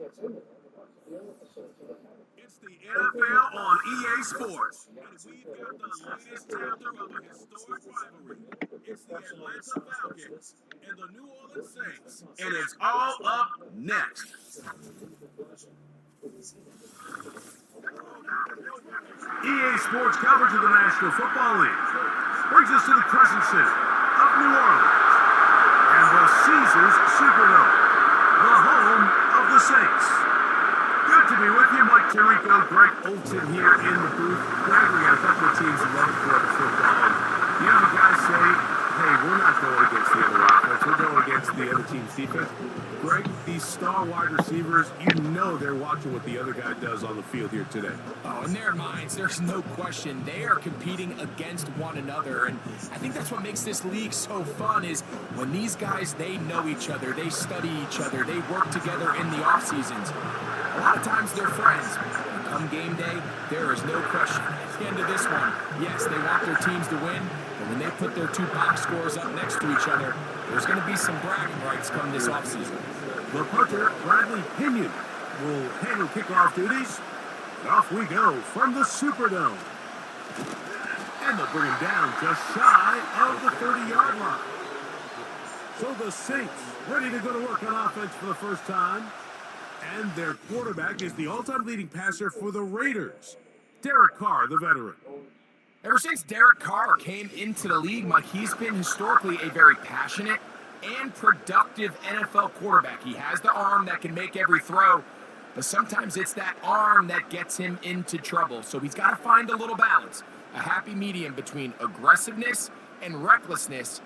It's the NFL on EA Sports, and we've got the latest chapter of a historic rivalry. It's the Atlanta Falcons and the New Orleans Saints, and it's all up next. EA Sports coverage of the National Football League brings us to the Crescent City of New Orleans and the Caesars Superdome, the home of the Saints. Good to be with you, Mike Tirico, Greg Olson here in the booth. Greg, we got a couple of teams who love to play football. And you know, the guys say, hey, we're not going against the other offense. We're going against the other team's defense. Greg, these star wide receivers, you know they're watching what the other guy does on the field here today. Oh, in their minds, there's no question. They are competing against one another. And I think that's what makes this league so fun is when these guys, they know each other. They study each other. They work together in the off seasons. A lot of times they're friends. And come game day, there is no question. At the end of this one, yes, they want their teams to win, but when they put their two box scores up next to each other, there's going to be some bragging rights come this offseason. The punter, Bradley Pinion, will handle kickoff duties. And off we go from the Superdome. And they'll bring him down just shy of the 30-yard line. So the Saints ready to go to work on offense for the first time. And their quarterback is the all-time leading passer for the Raiders, Derek Carr, the veteran. Ever since Derek Carr came into the league, Mike, he's been historically a very passionate and productive NFL quarterback. He has the arm that can make every throw, but sometimes it's that arm that gets him into trouble. So he's got to find a little balance, a happy medium between aggressiveness and recklessness,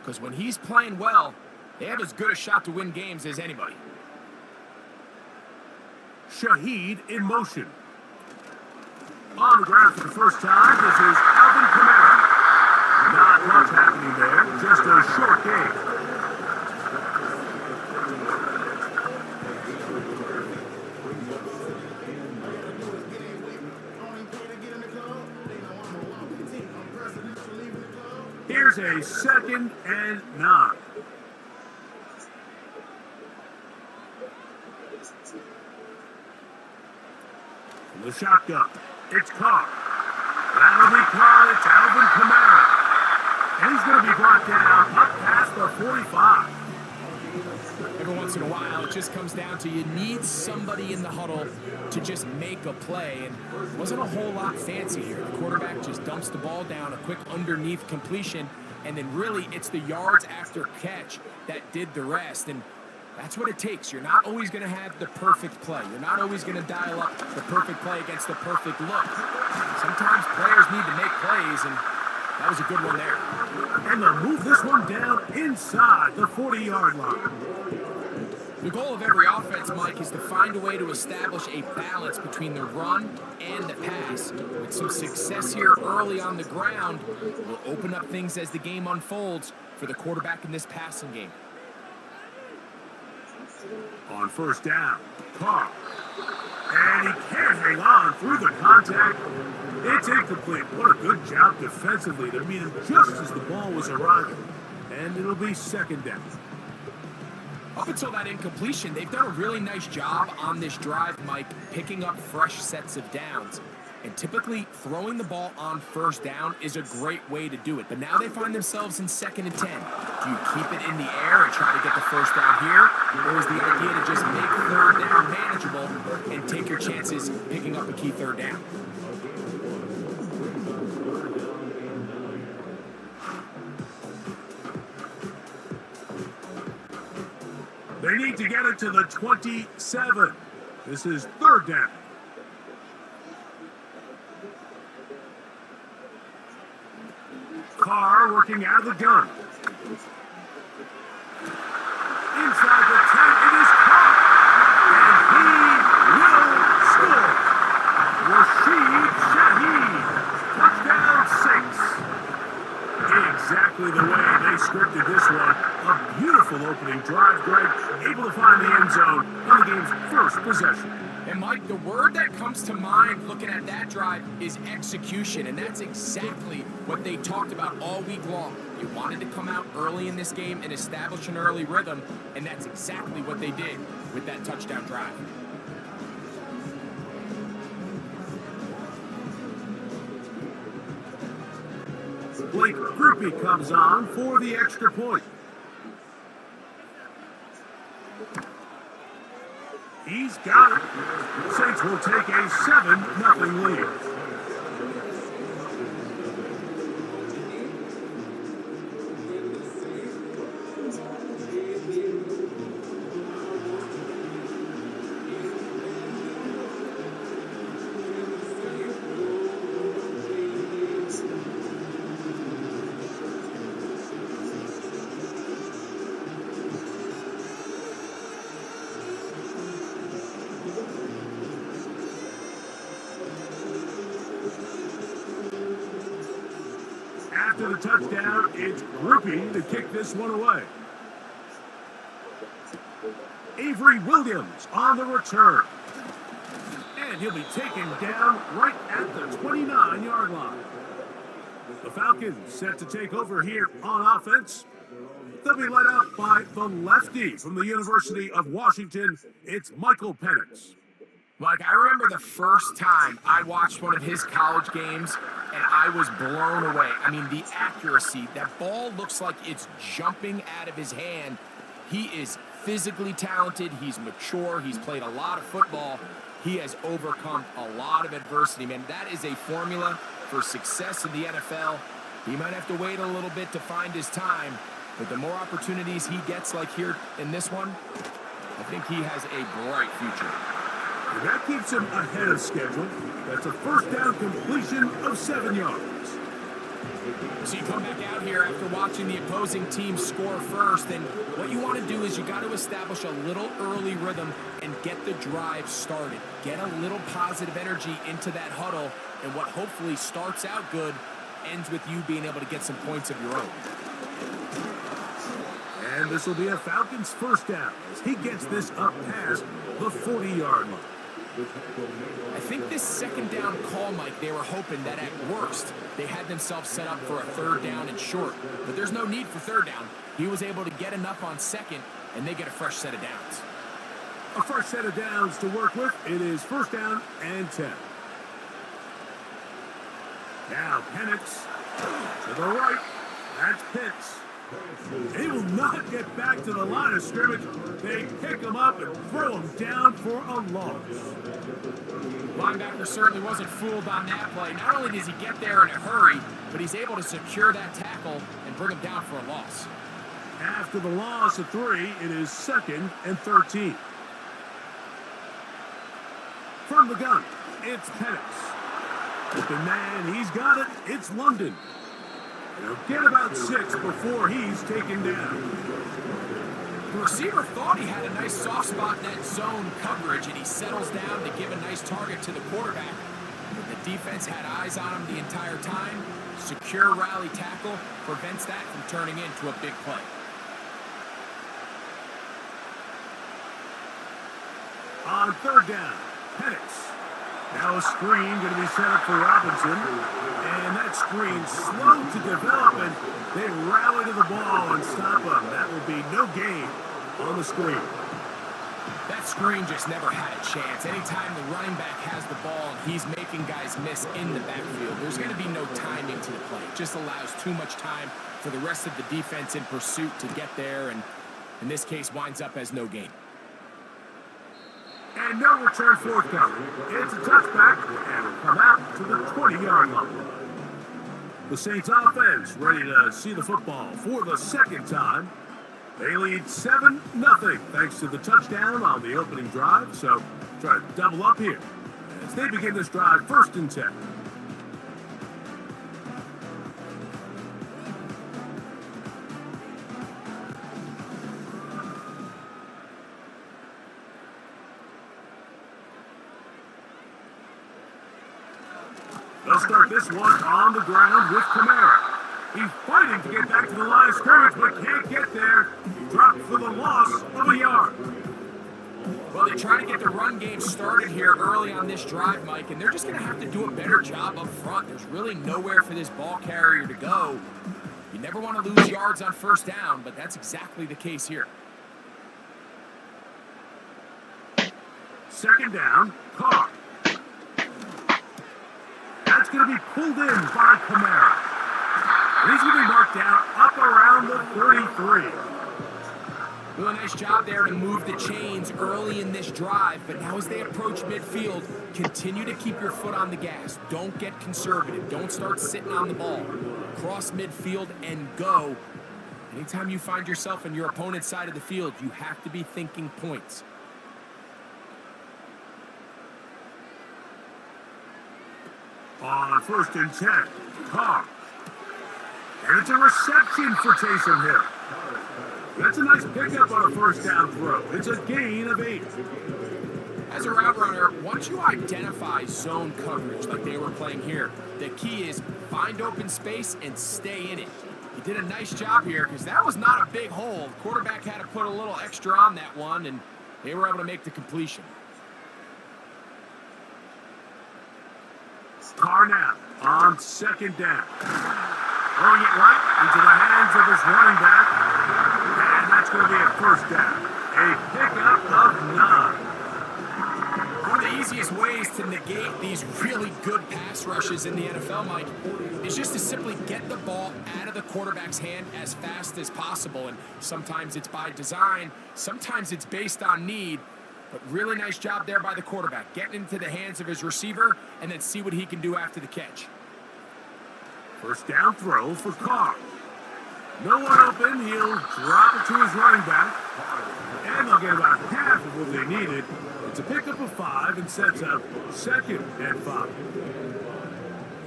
because when he's playing well, they have as good a shot to win games as anybody. Shaheed in motion. On the ground for the first time, this is Alvin Kamara. Not much happening there, just a short game. Here's a 2nd and 9. From the shotgun, it's Carr. That'll be caught. It's Alvin Kamara. And he's going to be brought down up past the 45. Every once in a while, it just comes down to you need somebody in the huddle to just make a play. And it wasn't a whole lot fancy here. The quarterback just dumps the ball down, a quick underneath completion, and then really it's the yards after catch that did the rest. And that's what it takes. You're not always going to have the perfect play. You're not always going to dial up the perfect play against the perfect look. Sometimes players need to make plays, and that was a good one there. And they'll move this one down inside the 40-yard line. The goal of every offense, Mike, is to find a way to establish a balance between the run and the pass. With some success here early on the ground, will open up things as the game unfolds for the quarterback in this passing game. On first down, Carr. And he can't hang on through the contact. It's incomplete. What a good job defensively to meet him just as the ball was arriving. And it'll be 2nd down. Up until that incompletion, they've done a really nice job on this drive, Mike, picking up fresh sets of downs. And typically, throwing the ball on first down is a great way to do it. But now they find themselves in 2nd and 10. Do you keep it in the air and try to get the first down here? Or is the idea to just make 3rd down manageable and take your chances picking up a key 3rd down? They need to get it to the 27. This is 3rd down. Carr working out of the gun. Inside the 10, it is caught. And he will score. Rashid Shaheed. Touchdown Saints. Exactly the way they scripted this one. A beautiful opening drive, Greg. Able to find the end zone on the game's first possession. And Mike, the word that comes to mind looking at that drive is execution, and that's exactly what they talked about all week long. They wanted to come out early in this game and establish an early rhythm, and that's exactly what they did with that touchdown drive. Blake Groupie comes on for the extra point. He's got it. The Saints will take a 7-0 lead. After the touchdown, it's Groupie to kick this one away. Avery Williams on the return. And he'll be taken down right at the 29-yard line. The Falcons set to take over here on offense. They'll be led out by the lefty from the University of Washington. It's Michael Penix. Like, I remember the first time I watched one of his college games, and I was blown away. I mean, the accuracy. That ball looks like it's jumping out of his hand. He is physically talented. He's mature. He's played a lot of football. He has overcome a lot of adversity, man. That is a formula for success in the NFL. He might have to wait a little bit to find his time, but the more opportunities he gets, like here in this one, I think he has a bright future. And that keeps him ahead of schedule. That's a first down completion of 7 yards. So you come back out here after watching the opposing team score first, and what you want to do is you got to establish a little early rhythm and get the drive started. Get a little positive energy into that huddle, and what hopefully starts out good ends with you being able to get some points of your own. And this will be a Falcons first down as he gets this up past the 40-yard line. I think this second down call, Mike, they were hoping that at worst they had themselves set up for a third down and short. But there's no need for third down. He was able to get enough on second, and they get a fresh set of downs. A fresh set of downs to work with. It is first down and 10. Now Penix to the right. That's Pitts. He will not get back to the line of scrimmage. They pick him up and throw him down for a loss. Linebacker certainly wasn't fooled on that play. Not only does he get there in a hurry, but he's able to secure that tackle and bring him down for a loss. After the loss of 3, it is 2nd and 13. From the gun, it's Penix. Open man, he's got it. It's London. He'll get about 6 before he's taken down. The receiver thought he had a nice soft spot in that zone coverage, and he settles down to give a nice target to the quarterback. But the defense had eyes on him the entire time. Secure rally tackle prevents that from turning into a big play. On third down, Penix. Now a screen going to be set up for Robinson. And that screen slow to develop, and they rally to the ball and stop him. That will be no gain on the screen. That screen just never had a chance. Anytime the running back has the ball and he's making guys miss in the backfield, there's going to be no timing to the play. It just allows too much time for the rest of the defense in pursuit to get there, and in this case winds up as no gain. And no return forthcoming. It's a touchback, and it'll come out to the 20-yard line. The Saints offense ready to see the football for the second time. They lead 7-0 thanks to the touchdown on the opening drive. So try to double up here as they begin this drive 1st and 10. They'll start this one on the ground with Kamara. He's fighting to get back to the line of scrimmage, but can't get there. He dropped for the loss of a yard. Well, they try to get the run game started here early on this drive, Mike, and they're just going to have to do a better job up front. There's really nowhere for this ball carrier to go. You never want to lose yards on first down, but that's exactly the case here. Second down, Carr. That's going to be pulled in by Kamara. And he's going to be marked down up around the 33. Well, a nice job there to move the chains early in this drive, but now as they approach midfield, continue to keep your foot on the gas. Don't get conservative. Don't start sitting on the ball. Cross midfield and go. Anytime you find yourself on your opponent's side of the field, you have to be thinking points. On 1st and 10, Carr. And it's a reception for Taysom Hill. That's a nice pickup on a 1st down throw. It's a gain of 8. As a route runner, once you identify zone coverage like they were playing here, the key is find open space and stay in it. He did a nice job here because that was not a big hole. The quarterback had to put a little extra on that one, and they were able to make the completion. Carr now on 2nd down. Throwing it right into the hands of his running back. And that's going to be a 1st down. A pickup of 9. One of the easiest ways to negate these really good pass rushes in the NFL, Mike, is just to simply get the ball out of the quarterback's hand as fast as possible. And sometimes it's by design, sometimes it's based on need. But really nice job there by the quarterback, getting into the hands of his receiver and then see what he can do after the catch. 1st down throw for Carr. No one open, he'll drop it to his running back. And they'll get about half of what they needed. It's a pickup of 5 and sets up 2nd and 5.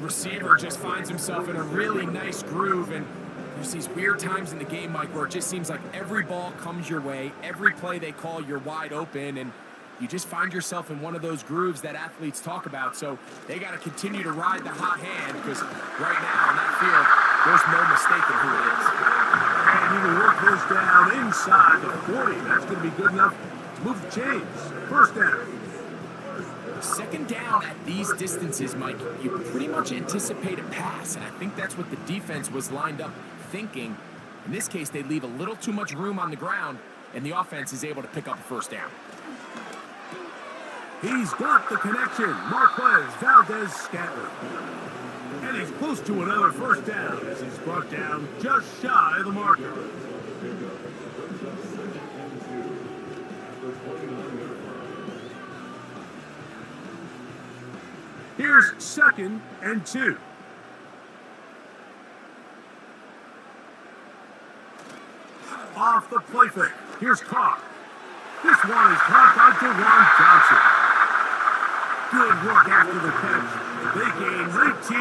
Receiver just finds himself in a really nice groove, and there's these weird times in the game, Mike, where it just seems like every ball comes your way, every play they call, you're wide open, and you just find yourself in one of those grooves that athletes talk about. So they got to continue to ride the hot hand because right now on that field, there's no mistaking who it is. And he will work this down inside the 40. That's going to be good enough to move the chains. 1st down. 2nd down at these distances, Mike, you pretty much anticipate a pass, and I think that's what the defense was lined up thinking. In this case, they leave a little too much room on the ground, and the offense is able to pick up a 1st down. He's got the connection. Marquez Valdez-Scantling. And he's close to another 1st down as he's brought down just shy of the marker. Here's 2nd and 2. Off the play fake. Here's Carr. This one is caught by DeJuan Johnson. Good work after the catch. They gain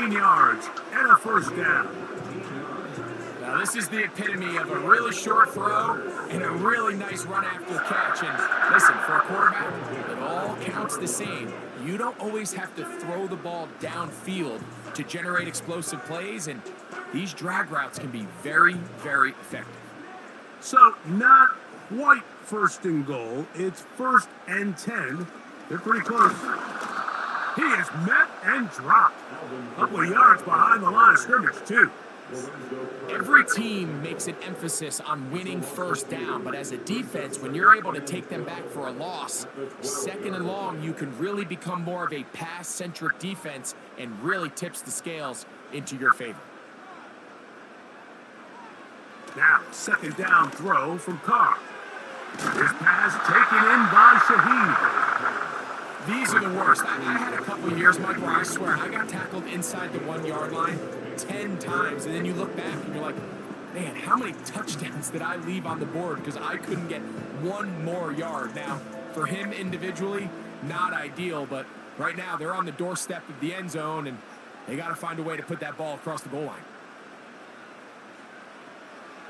19 yards and a 1st down. Now this is the epitome of a really short throw and a really nice run after the catch. And listen, for a quarterback, it all counts the same. You don't always have to throw the ball downfield to generate explosive plays, and these drag routes can be very, very effective. So not quite 1st and goal. It's 1st and 10. They're pretty close. He is met and dropped. A couple of yards behind the line of scrimmage, too. Every team makes an emphasis on winning 1st down, but as a defense, when you're able to take them back for a loss, 2nd and long, you can really become more of a pass-centric defense and really tips the scales into your favor. Now, 2nd down throw from Carr. This pass taken in by Shaheed. These are the worst. I had a couple of years, Mike, where I swear I got tackled inside the 1-yard line 10 times, and then you look back and you're like, man, how many touchdowns did I leave on the board because I couldn't get one more yard? Now, for him individually, not ideal, but right now they're on the doorstep of the end zone, and they got to find a way to put that ball across the goal line.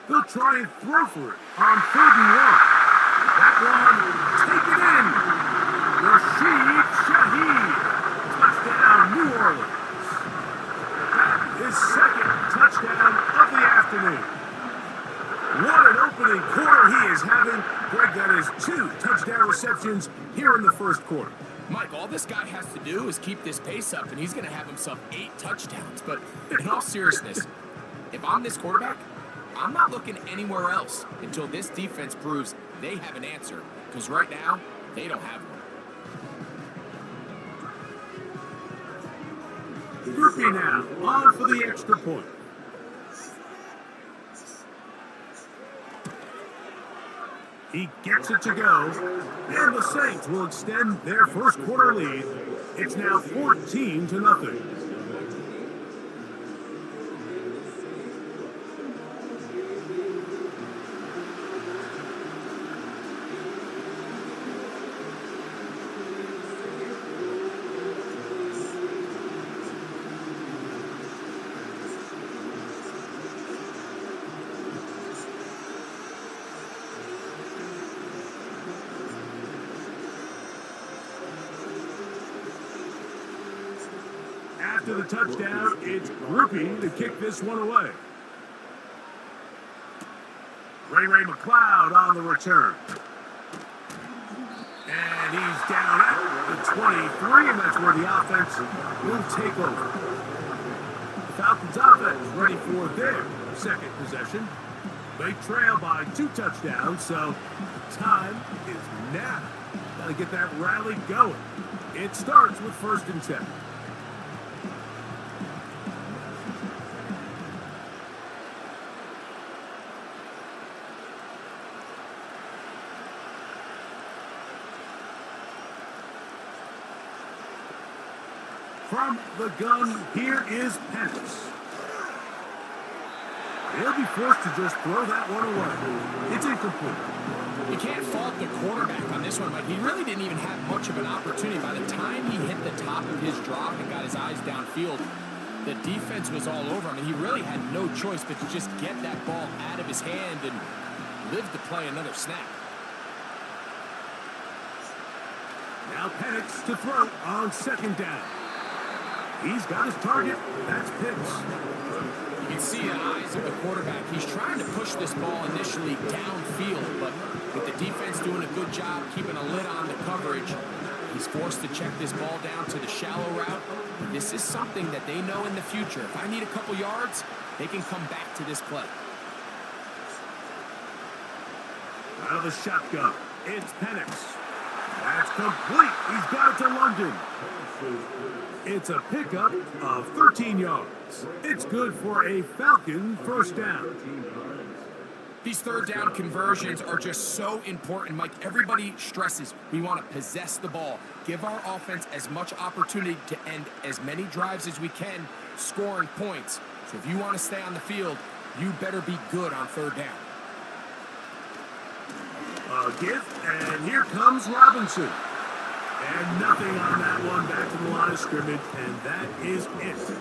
They'll try and throw for it on 3rd and 1. That one taken in. Rashid Shaheed. Touchdown, New Orleans. That is 2nd touchdown of the afternoon. What an opening quarter he is having. Greg, that is 2 touchdown receptions here in the 1st quarter. Mike, all this guy has to do is keep this pace up, and he's going to have himself 8 touchdowns. But in all seriousness, if I'm this quarterback, I'm not looking anywhere else until this defense proves they have an answer, because right now, they don't have one. Groupie now, on for the extra point. He gets it to go, and the Saints will extend their first quarter lead. It's now 14-0. After the touchdown, it's Groupie to kick this one away. Ray McLeod on the return. And he's down at the 23, and that's where the offense will take over. The Falcons offense ready for their second possession. They trail by 2 touchdowns, so the time is now. Got to get that rally going. It starts with 1st and 10. From the gun, here is Penix. He'll be forced to just throw that one away. It's incomplete. You can't fault the quarterback on this one, Mike. He really didn't even have much of an opportunity. By the time he hit the top of his drop and got his eyes downfield, the defense was all over him, and he really had no choice but to just get that ball out of his hand and live to play another snap. Now Penix to throw on 2nd down. He's got his target. That's Pitts. You can see the eyes of the quarterback. He's trying to push this ball initially downfield, but with the defense doing a good job keeping a lid on the coverage, he's forced to check this ball down to the shallow route. This is something that they know in the future. If I need a couple yards, they can come back to this play. Out of the shotgun, it's Penix. That's complete. He's got it to London. It's a pickup of 13 yards. It's good for a Falcon 1st down. These 3rd down conversions are just so important, Mike. Everybody stresses we want to possess the ball, give our offense as much opportunity to end as many drives as we can, scoring points. So if you want to stay on the field, you better be good on 3rd down. A gift, and here comes Robinson. And nothing on that one, back to the line of scrimmage, and that is it.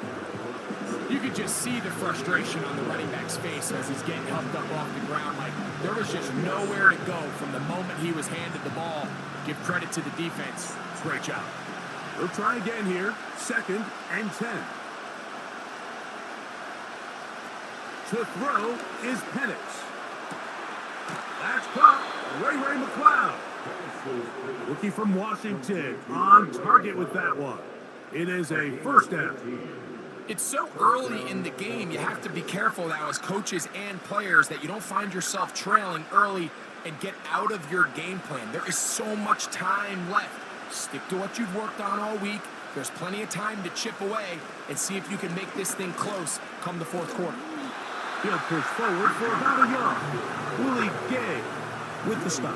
You could just see the frustration on the running back's face as he's getting helped up off the ground. Like, there was just nowhere to go from the moment he was handed the ball. Give credit to the defense. Great job. We'll try again here. 2nd and 10. To throw is Penix. That's caught. Ray McLeod. Rookie from Washington on target with that one. It is a 1st down. It's so early in the game, you have to be careful now as coaches and players that you don't find yourself trailing early and get out of your game plan. There is so much time left. Stick to what you've worked on all week. There's plenty of time to chip away and see if you can make this thing close come the 4th quarter. He'll push forward for about a yard. Willie Gay with the stop.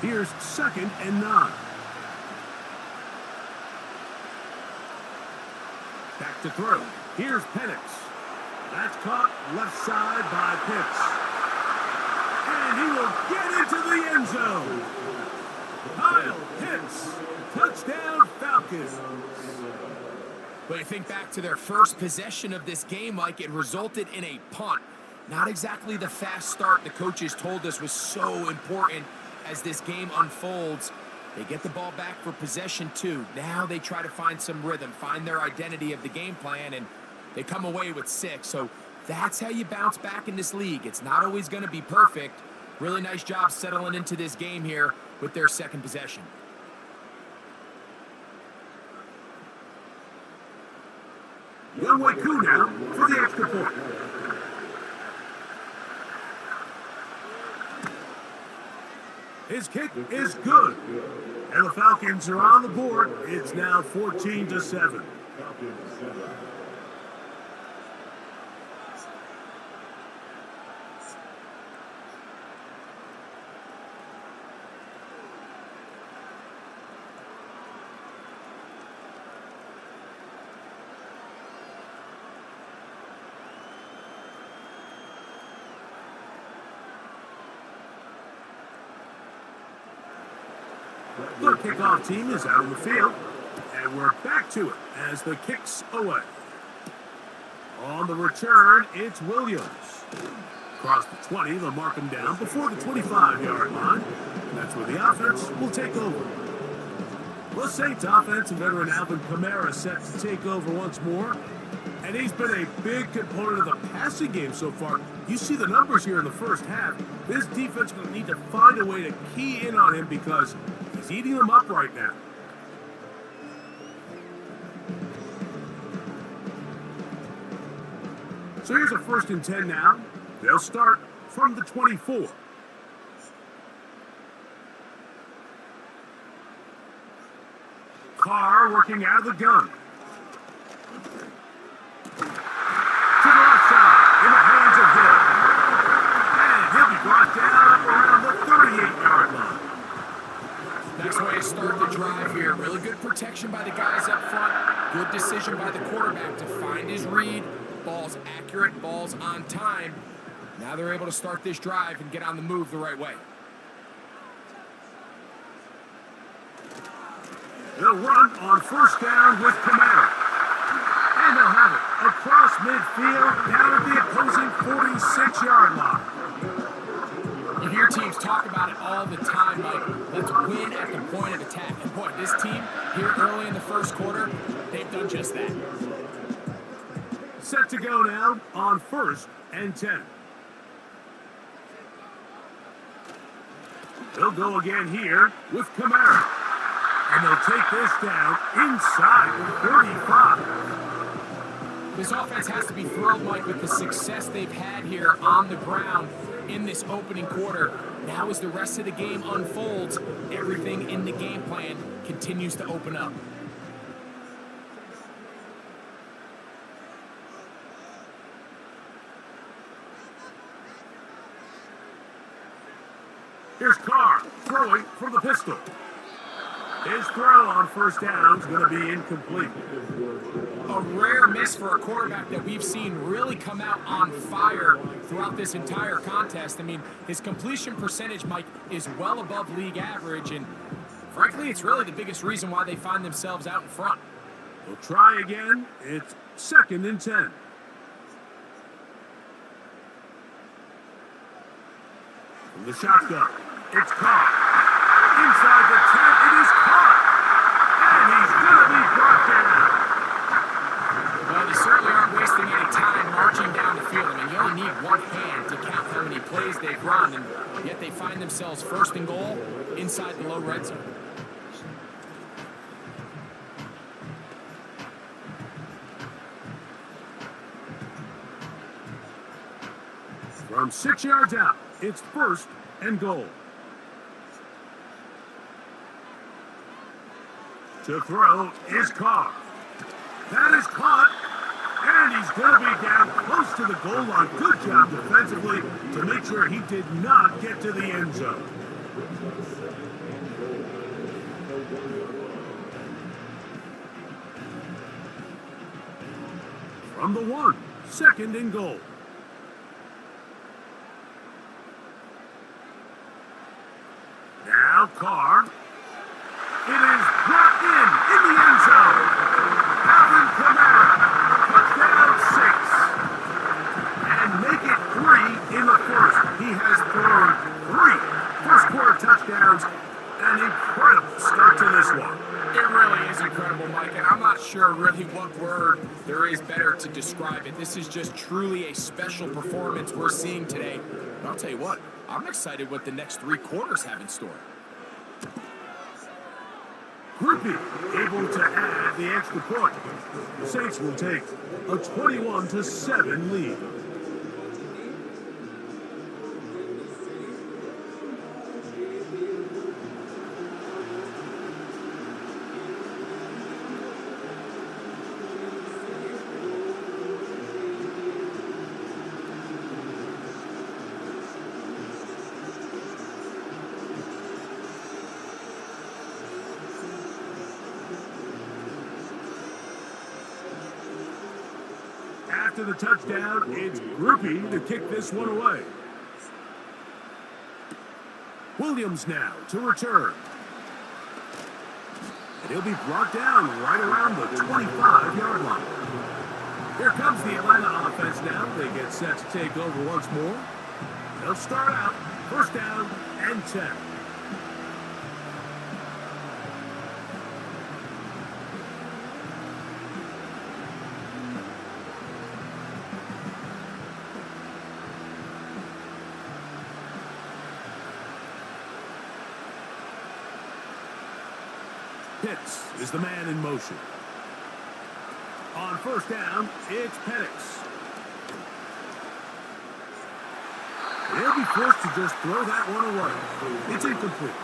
Here's 2nd and 9. Back to throw. Here's Penix. That's caught left side by Pitts. And he will get into the end zone. Kyle Pitts. Touchdown Falcons. But you think back to their first possession of this game, Mike, it resulted in a punt. Not exactly the fast start the coaches told us was so important as this game unfolds. They get the ball back for possession 2. Now they try to find some rhythm, find their identity of the game plan, and they come away with 6. So that's how you bounce back in this league. It's not always going to be perfect. Really nice job settling into this game here with their 2nd possession. Younghoe Koo now for the extra point. His kick is good. And the Falcons are on the board. It's now 14-7. The kickoff team is out on the field, and we're back to it as the kick's away. On the return, it's Williams. Across the 20, they'll mark him down before the 25-yard line. That's where the offense will take over. The Saints offense and veteran Alvin Kamara set to take over once more. And he's been a big component of the passing game so far. You see the numbers here in the first half. This defense will need to find a way to key in on him because he's eating them up right now. So here's a 1st and 10 now. They'll start from the 24. Carr working out of the gun. To the left side, in the hands of Hill. And he'll be brought down up around the 38-yard line. Nice way to start the drive here. Really good protection by the guys up front. Good decision by the quarterback to find his read. Ball's accurate, ball's on time. Now they're able to start this drive and get on the move the right way. They'll run on 1st down with Kamara. And they'll have it across midfield down at the opposing 46-yard line. You hear teams talk about it all the time, Mike. Let's win at the point of attack. And boy, this team here early in the first quarter, they've done just that. Set to go now on 1st and 10. They'll go again here with Kamara. And they'll take this down inside the 35. This offense has to be thrilled, Mike, with the success they've had here on the ground in this opening quarter. Now as the rest of the game unfolds, everything in the game plan continues to open up. Here's Carr throwing from the pistol. His throw on 1st down is going to be incomplete. A rare miss for a quarterback that we've seen really come out on fire throughout this entire contest. I mean, his completion percentage, Mike, is well above league average, and frankly, it's really the biggest reason why they find themselves out in front. They'll try again. It's 2nd and 10. From the shotgun, it's Carr. Inside the 10, it is caught. And he's going to be brought down. Well, they certainly aren't wasting any time marching down the field. I mean, you only need one hand to count how many plays they've run, and yet they find themselves 1st and goal inside the low red zone. From 6 yards out, it's 1st and goal. To throw is Carr. That is caught, and he's going to be down close to the goal line. Good job defensively to make sure he did not get to the end zone. From the 1, 2nd and goal. Now Carr. It is brought in the end zone. Alvin Kamara, touchdown 6. And make it 3 in the 1st. He has thrown 3 first-quarter touchdowns. An incredible start to this one. It really is incredible, Mike, and I'm not sure really what word there is better to describe it. This is just truly a special performance we're seeing today. But I'll tell you what, I'm excited what the next 3 quarters have in store. Grippy able to add the extra point. The Saints will take a 21-7 lead. After the touchdown, it's Groupie to kick this one away. Williams now to return. And he'll be brought down right around the 25-yard line. Here comes the Atlanta offense now. They get set to take over once more. They'll start out first down and 10. Pitts is the man in motion. On first down, it's Penix. They'll be forced to just throw that one away. It's incomplete.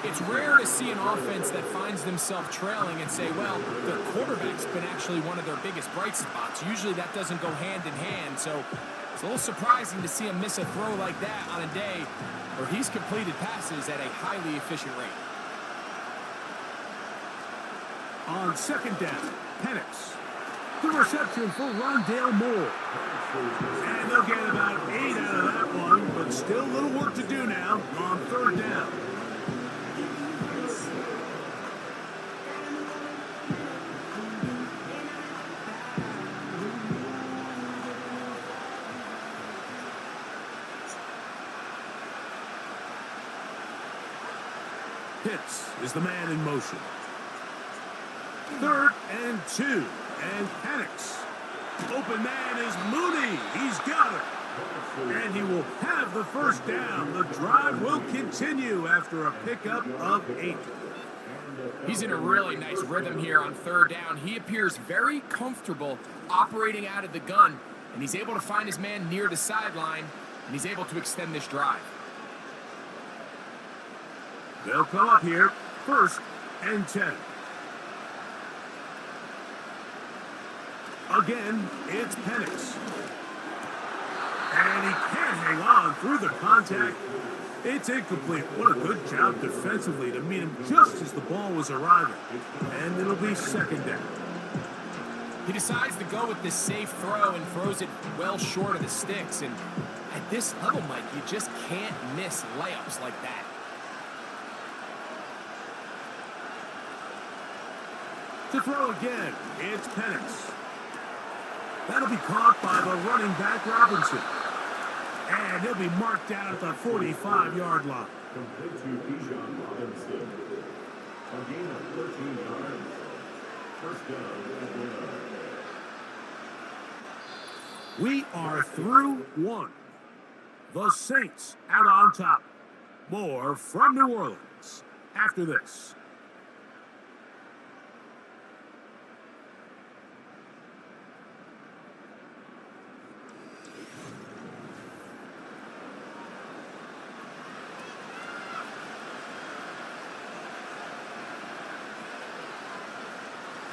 It's rare to see an offense that finds themselves trailing and say, well, the quarterback's been actually one of their biggest bright spots. Usually that doesn't go hand in hand, so it's a little surprising to see him miss a throw like that on a day where he's completed passes at a highly efficient rate. On second down, Penix. The reception for Rondale Moore. And they'll get about 8 out of that one, but still a little work to do now on third down. Pitts is the man in motion. Third and 2, and Penix. Open man is Mooney. He's got it. And he will have the first down. The drive will continue after a pickup of 8. He's in a really nice rhythm here on third down. He appears very comfortable operating out of the gun, and he's able to find his man near the sideline, and he's able to extend this drive. They'll come up here, first and 10. Again, it's Penix. And he can't hang on through the contact. It's incomplete. What a good job defensively to meet him just as the ball was arriving. And it'll be second down. He decides to go with this safe throw and throws it well short of the sticks. And at this level, Mike, you just can't miss layups like that. To throw again, it's Penix. That'll be caught by the running back Robinson. And he'll be marked down at the 45-yard line. Complete to Bijan Robinson. A gain of 13 yards. First down, Atlanta. We are through one. The Saints out on top. More from New Orleans after this.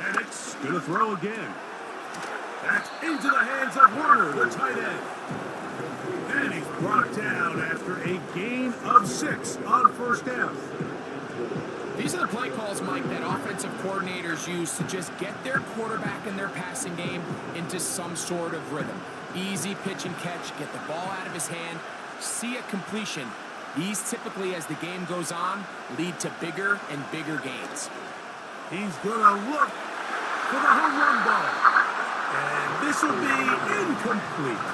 Penix gonna throw again. That's into the hands of Warner, the tight end. And he's brought down after a gain of 6 on first down. These are the play calls, Mike, that offensive coordinators use to just get their quarterback and their passing game into some sort of rhythm. Easy pitch and catch, get the ball out of his hand, see a completion. These typically, as the game goes on, lead to bigger and bigger gains. He's gonna look for the home run ball. And this will be incomplete.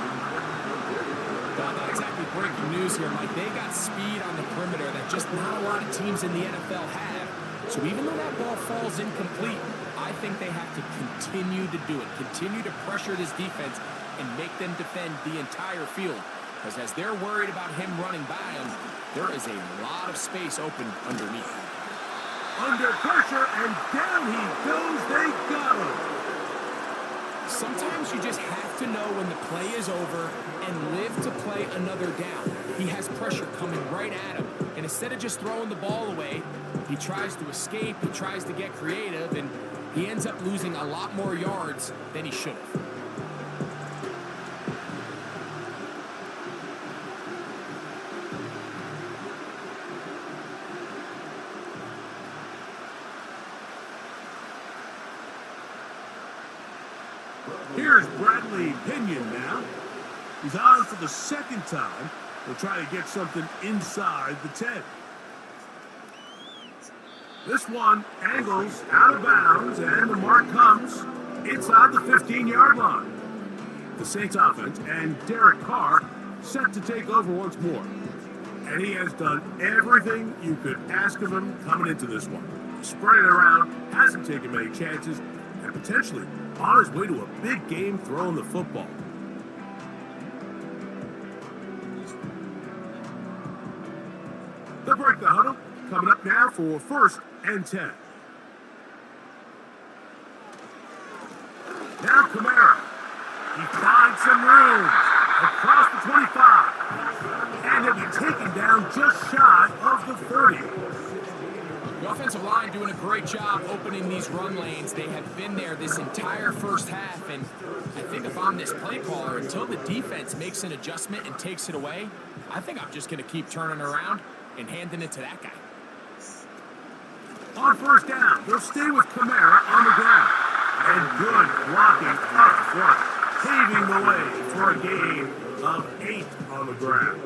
Not exactly breaking news here, Mike. They got speed on the perimeter that just not a lot of teams in the NFL have. So even though that ball falls incomplete, I think they have to continue to do it. Continue to pressure this defense and make them defend the entire field. Because as they're worried about him running by them, there is a lot of space open underneath. Under pressure, and down he goes. They got him. Sometimes you just have to know when the play is over and live to play another down. He has pressure coming right at him. And instead of just throwing the ball away, he tries to escape, he tries to get creative, and he ends up losing a lot more yards than he should have. Here's Bradley Pinion now. He's on for the second time. He'll try to get something inside the 10. This one angles out of bounds, and the mark comes inside the 15-yard line. The Saints offense and Derek Carr set to take over once more. And he has done everything you could ask of him coming into this one. Spread it around, hasn't taken many chances, and potentially on his way to a big game throwing the football. They'll break the huddle. Coming up now for 1st and 10. Now Kamara. He finds some room across the 25. And he'll be taken down just shy of the 30. The offensive line doing a great job opening these run lanes. They have been there this entire first half, and I think if I'm this play caller, until the defense makes an adjustment and takes it away, I think I'm just going to keep turning around and handing it to that guy. On 1st down, they'll stay with Kamara on the ground. And good blocking up front, paving the way for a gain of 8 on the ground.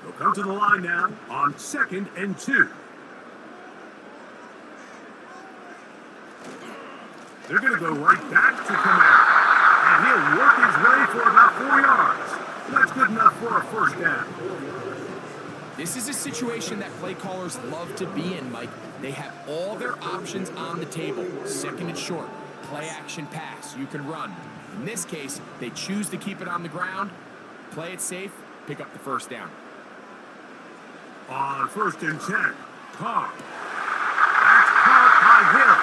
They'll come to the line now on 2nd and 2. They're going to go right back to Kamara. And he'll work his way for about 4 yards. That's good enough for a 1st down. This is a situation that play callers love to be in, Mike. They have all their options on the table. 2nd and short, play action pass, you can run. In this case, they choose to keep it on the ground, play it safe, pick up the 1st down. On 1st and 10, Carr. That's caught by Hill.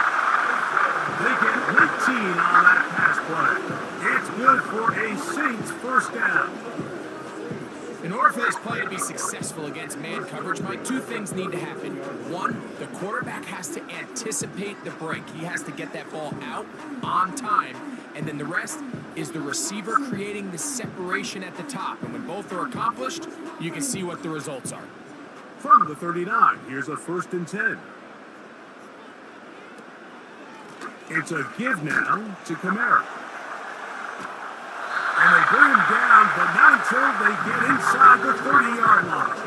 They get 19 on that pass play. It's good for a Saints 1st down. In order for this play to be successful against man coverage, Mike, 2 things need to happen. 1, the quarterback has to anticipate the break. He has to get that ball out on time. And then the rest is the receiver creating the separation at the top. And when both are accomplished, you can see what the results are. From the 39, here's a 1st and 10. It's a give now to Kamara. And they bring him down, but not until they get inside the 30-yard line.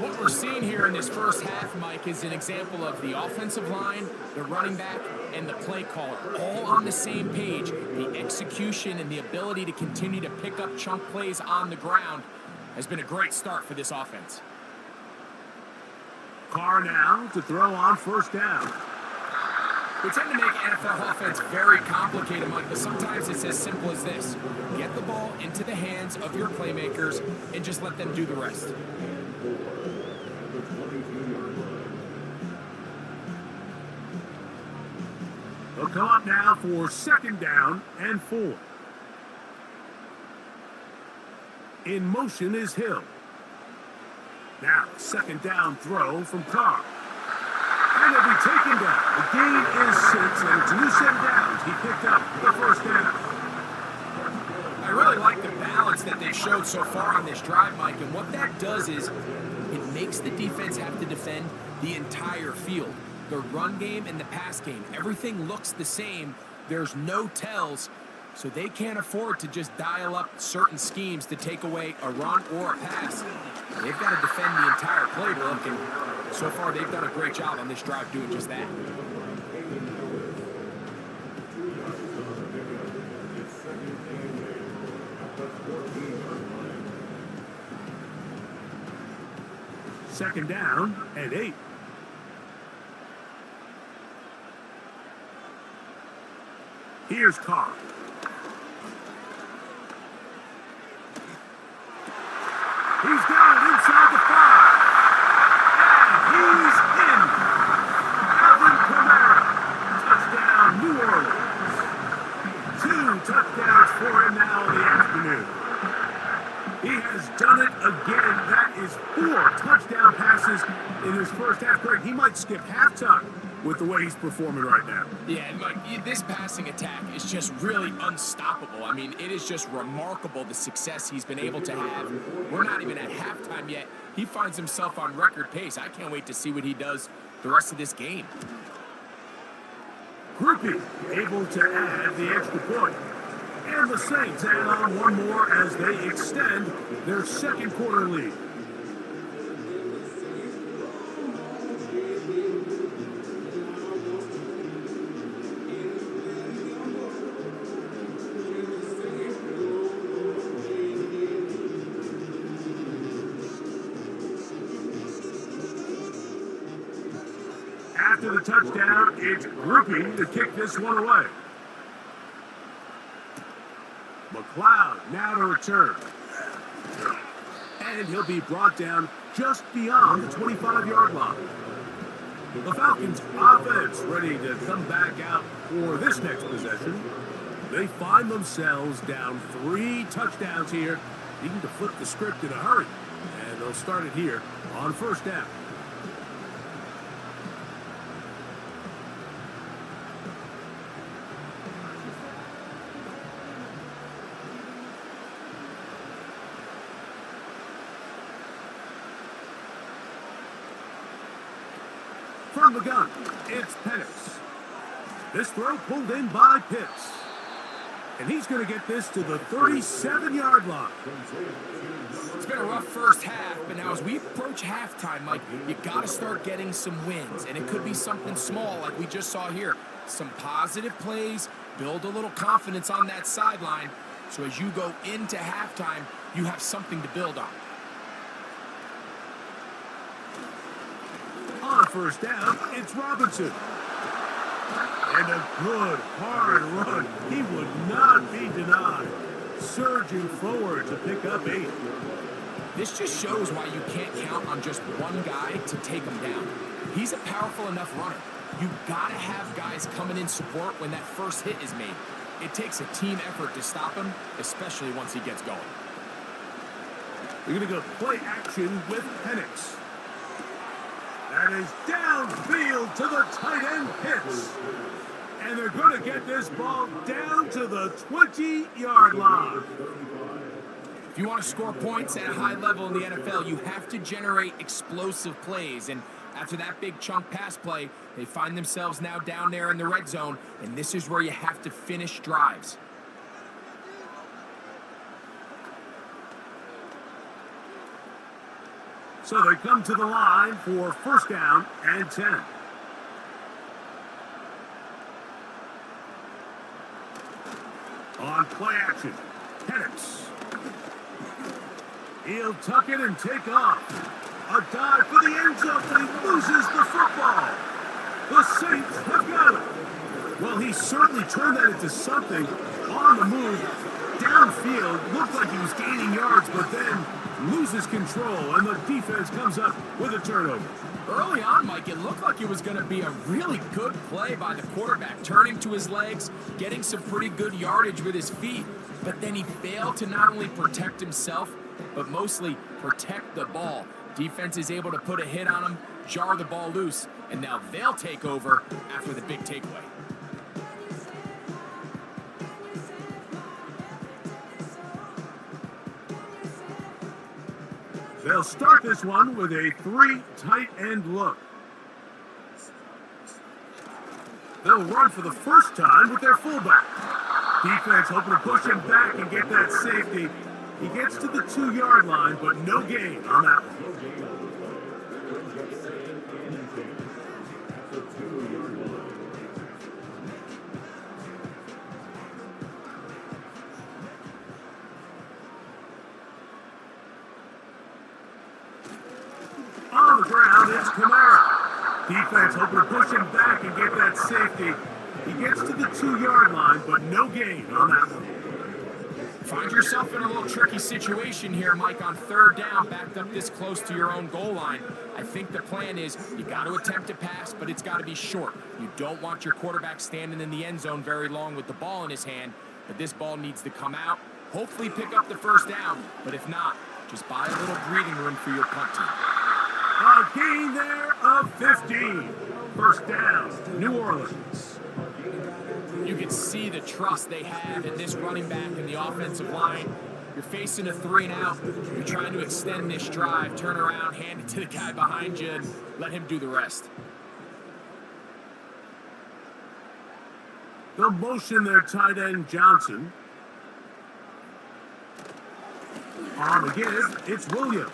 What we're seeing here in this first half, Mike, is an example of the offensive line, the running back, and the play caller all on the same page. The execution and the ability to continue to pick up chunk plays on the ground has been a great start for this offense. Carr now to throw on 1st down. We tend to make NFL offense very complicated, Mike, but sometimes it's as simple as this. Get the ball into the hands of your playmakers and just let them do the rest. They'll come up now for 2nd down and 4. In motion is Hill. Now, 2nd down throw from Carr. And he'll be taken down. The gain is 6, and it's a new set of downs. He picked up the 1st down. I really like the balance that they showed so far on this drive, Mike, and what that does is it makes the defense have to defend the entire field. The run game and the pass game, everything looks the same. There's no tells, so they can't afford to just dial up certain schemes to take away a run or a pass. They've got to defend the entire playbook, and so far they've done a great job on this drive doing just that. Second down and 8. Here's Carr. He's got it inside the 5. And he's in. Alvin Kamara. Touchdown, New Orleans. 2 touchdowns for him now in the afternoon. He has done it again. That is 4 touchdown passes in his first half. Greg, he might skip halftime with the way he's performing right now. Yeah, and Mike, this passing attack is just really unstoppable. I mean, it is just remarkable the success he's been able to have. We're not even at halftime yet. He finds himself on record pace. I can't wait to see what he does the rest of this game. Groupie able to add the extra point. And the Saints add on one more as they extend their second quarter lead. After the touchdown, it's Groupie to kick this one away. McLeod now to return. And he'll be brought down just beyond the 25-yard line. The Falcons offense ready to come back out for this next possession. They find themselves down 3 touchdowns here, needing to flip the script in a hurry. And they'll start it here on first down. From the gun, it's Penix. This throw pulled in by Pitts. And he's going to get this to the 37-yard line. It's been a rough first half, but now as we approach halftime, Mike, you got to start getting some wins. And it could be something small like we just saw here. Some positive plays, build a little confidence on that sideline. So as you go into halftime, you have something to build on. On first down, it's Robinson. And a good, hard run. He would not be denied. Surging forward to pick up 8. This just shows why you can't count on just one guy to take him down. He's a powerful enough runner. You gotta have guys coming in support when that first hit is made. It takes a team effort to stop him, especially once he gets going. We're gonna go play action with Penix. That is downfield to the tight end Pitts. And they're going to get this ball down to the 20-yard line. If you want to score points at a high level in the NFL, you have to generate explosive plays. And after that big chunk pass play, they find themselves now down there in the red zone. And this is where you have to finish drives. So they come to the line for first down and 10. On play action, Penix. He'll tuck it and take off. A dive for the end zone, but he loses the football. The Saints have got it. Well, he certainly turned that into something on the move. Downfield, looked like he was gaining yards, but then loses control, and the defense comes up with a turnover. Early on, Mike, it looked like it was going to be a really good play by the quarterback, turning to his legs, getting some pretty good yardage with his feet, but then he failed to not only protect himself, but mostly protect the ball. Defense is able to put a hit on him, jar the ball loose, and now they'll take over after the big takeaway. They'll start this one with a 3 tight end look. They'll run for the first time with their fullback. Defense hoping to push him back and get that safety. He gets to the 2-yard line, but no gain on that one. On the ground, it's Kamara. Defense hoping to push him back and get that safety. He gets to the 2-yard line, but no gain on that one. Find yourself in a little tricky situation here, Mike, on third down, backed up this close to your own goal line. I think the plan is you got to attempt to pass, but it's got to be short. You don't want your quarterback standing in the end zone very long with the ball in his hand, but this ball needs to come out, hopefully pick up the first down, but if not, just buy a little breathing room for your punt team. A gain there of 15. First down, New Orleans. You can see the trust they have in this running back and the offensive line. You're facing a 3-and-out. You're trying to extend this drive, turn around, hand it to the guy behind you, and let him do the rest. They'll motion their tight end, Johnson. On the give, it's Williams.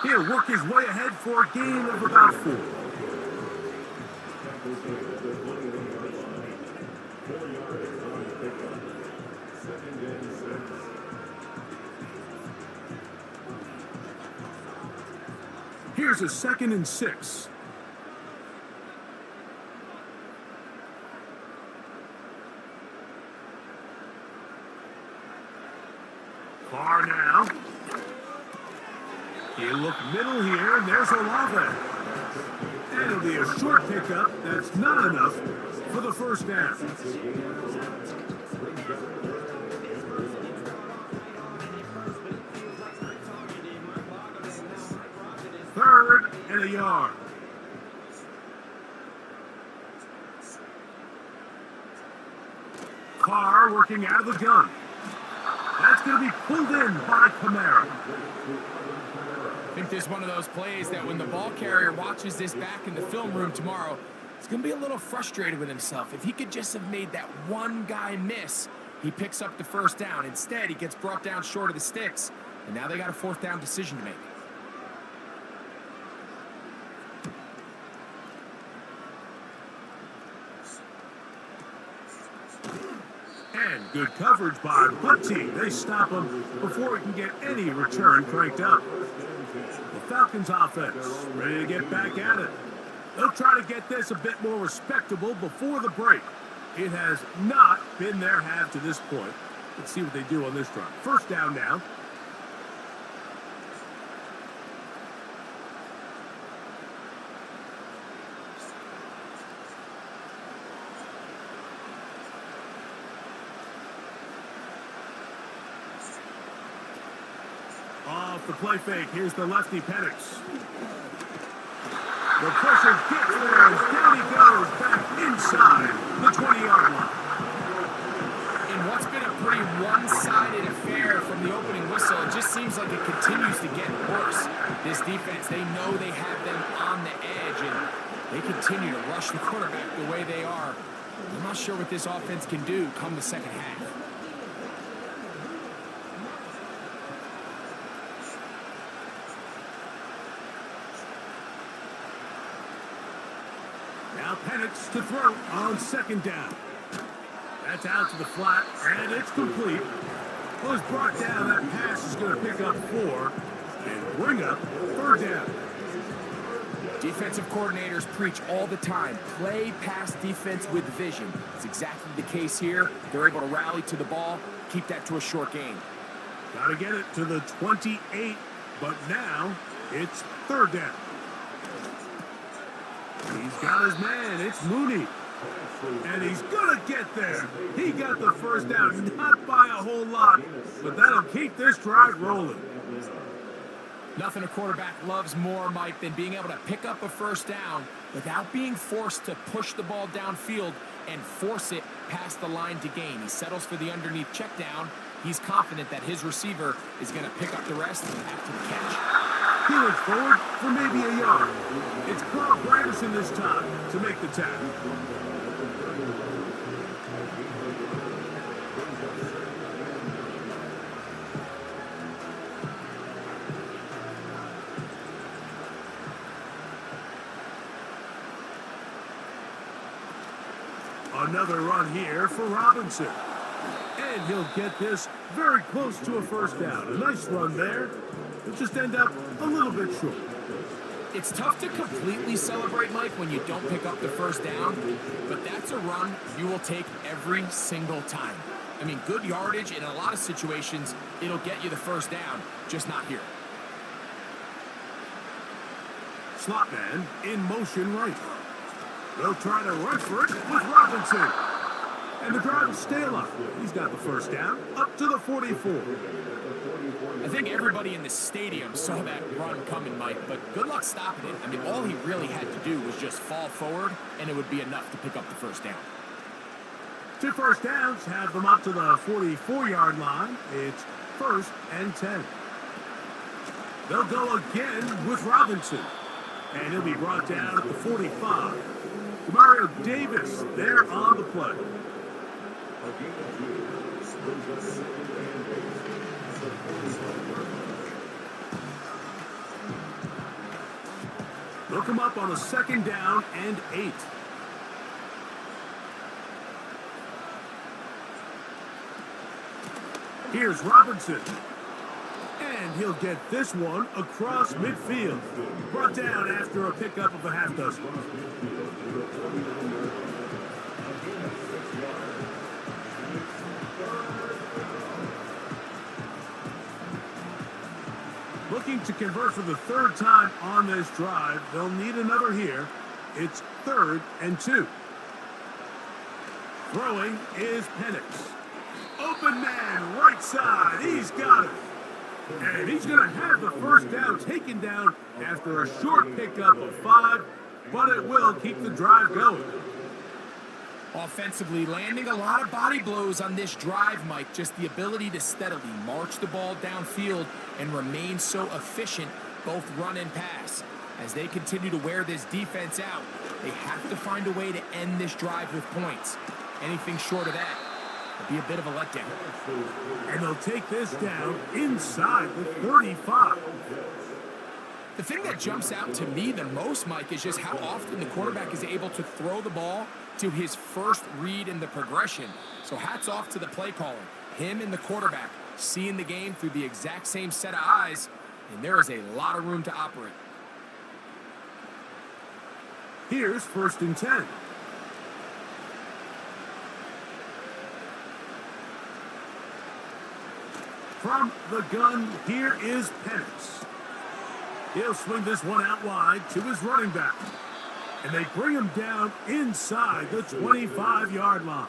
He'll work his way ahead for a gain of about 4. Here's a 2nd and 6. Carr now. He'll look middle here, and there's Olave. And it'll be a short pickup. That's not enough for the first down. Third and a yard. Carr working out of the gun. That's going to be pulled in by Kamara. I think there's one of those plays that when the ball carrier watches this back in the film room tomorrow, he's going to be a little frustrated with himself. If he could just have made that one guy miss, he picks up the first down. Instead, he gets brought down short of the sticks, and now they got a 4th down decision to make. And good coverage by the punt team. They stop him before he can get any return cranked up. The Falcons offense ready to get back at it. They'll try to get this a bit more respectable before the break. It has not been their half to this point. Let's see what they do on this drive. First down now. Off the play fake, here's the lefty Penix. The pressure gets there, and down he goes, back inside the 20-yard line. In what's been a pretty one-sided affair from the opening whistle, it just seems like it continues to get worse. This defense, they know they have them on the edge, and they continue to rush the quarterback the way they are. I'm not sure what this offense can do come the second half. Now Penix to throw on 2nd down. That's out to the flat, and it's complete. Well, it's brought down. That pass is going to pick up 4 and bring up 3rd down. Defensive coordinators preach all the time, play pass defense with vision. It's exactly the case here. They're able to rally to the ball, keep that to a short gain. Got to get it to the 28, but now it's 3rd down. He's got his man. It's Mooney. And he's going to get there. He got the first down, not by a whole lot, but that'll keep this drive rolling. Nothing a quarterback loves more, Mike, than being able to pick up a first down without being forced to push the ball downfield and force it past the line to gain. He settles for the underneath check down. He's confident that his receiver is going to pick up the rest after the catch. He looks forward for maybe a yard. It's Carl Granderson this time to make the tackle. Another run here for Robinson. And he'll get this very close to a first down. A nice run there. He'll just end up a little bit short. It's tough to completely celebrate, Mike, when you don't pick up the first down, but that's a run you will take every single time. I mean, good yardage in a lot of situations, it'll get you the first down, just not here. Slot man in motion right. They'll try to run for it with Robinson. And the drive will stay alive. He's got the first down, up to the 44. I think everybody in the stadium saw that run coming, Mike, but good luck stopping it. I mean, all he really had to do was just fall forward, and it would be enough to pick up the first down. 2 first downs have them up to the 44-yard line. It's 1st and 10. They'll go again with Robinson. And he'll be brought down at the 45. Mario Davis there on the play. They'll come up on a 2nd down and 8. Here's Robinson. And he'll get this one across midfield. Brought down after a pickup of a half dozen. Looking to convert for the 3rd time on this drive. They'll need another here. It's 3rd and 2. Throwing is Penix. Open man, right side. He's got it. And he's going to have the first down taken down after a short pickup of 5, but it will keep the drive going. Offensively, landing a lot of body blows on this drive, Mike. Just the ability to steadily march the ball downfield and remain so efficient, both run and pass. As they continue to wear this defense out, they have to find a way to end this drive with points. Anything short of that will be a bit of a letdown. And they'll take this down inside the 35. The thing that jumps out to me the most, Mike, is just how often the quarterback is able to throw the ball to his first read in the progression. So hats off to the play caller. Him and the quarterback seeing the game through the exact same set of eyes, and there is a lot of room to operate. Here's 1st and 10. From the gun, here is Penix. He'll swing this one out wide to his running back. And they bring him down inside the 25-yard line.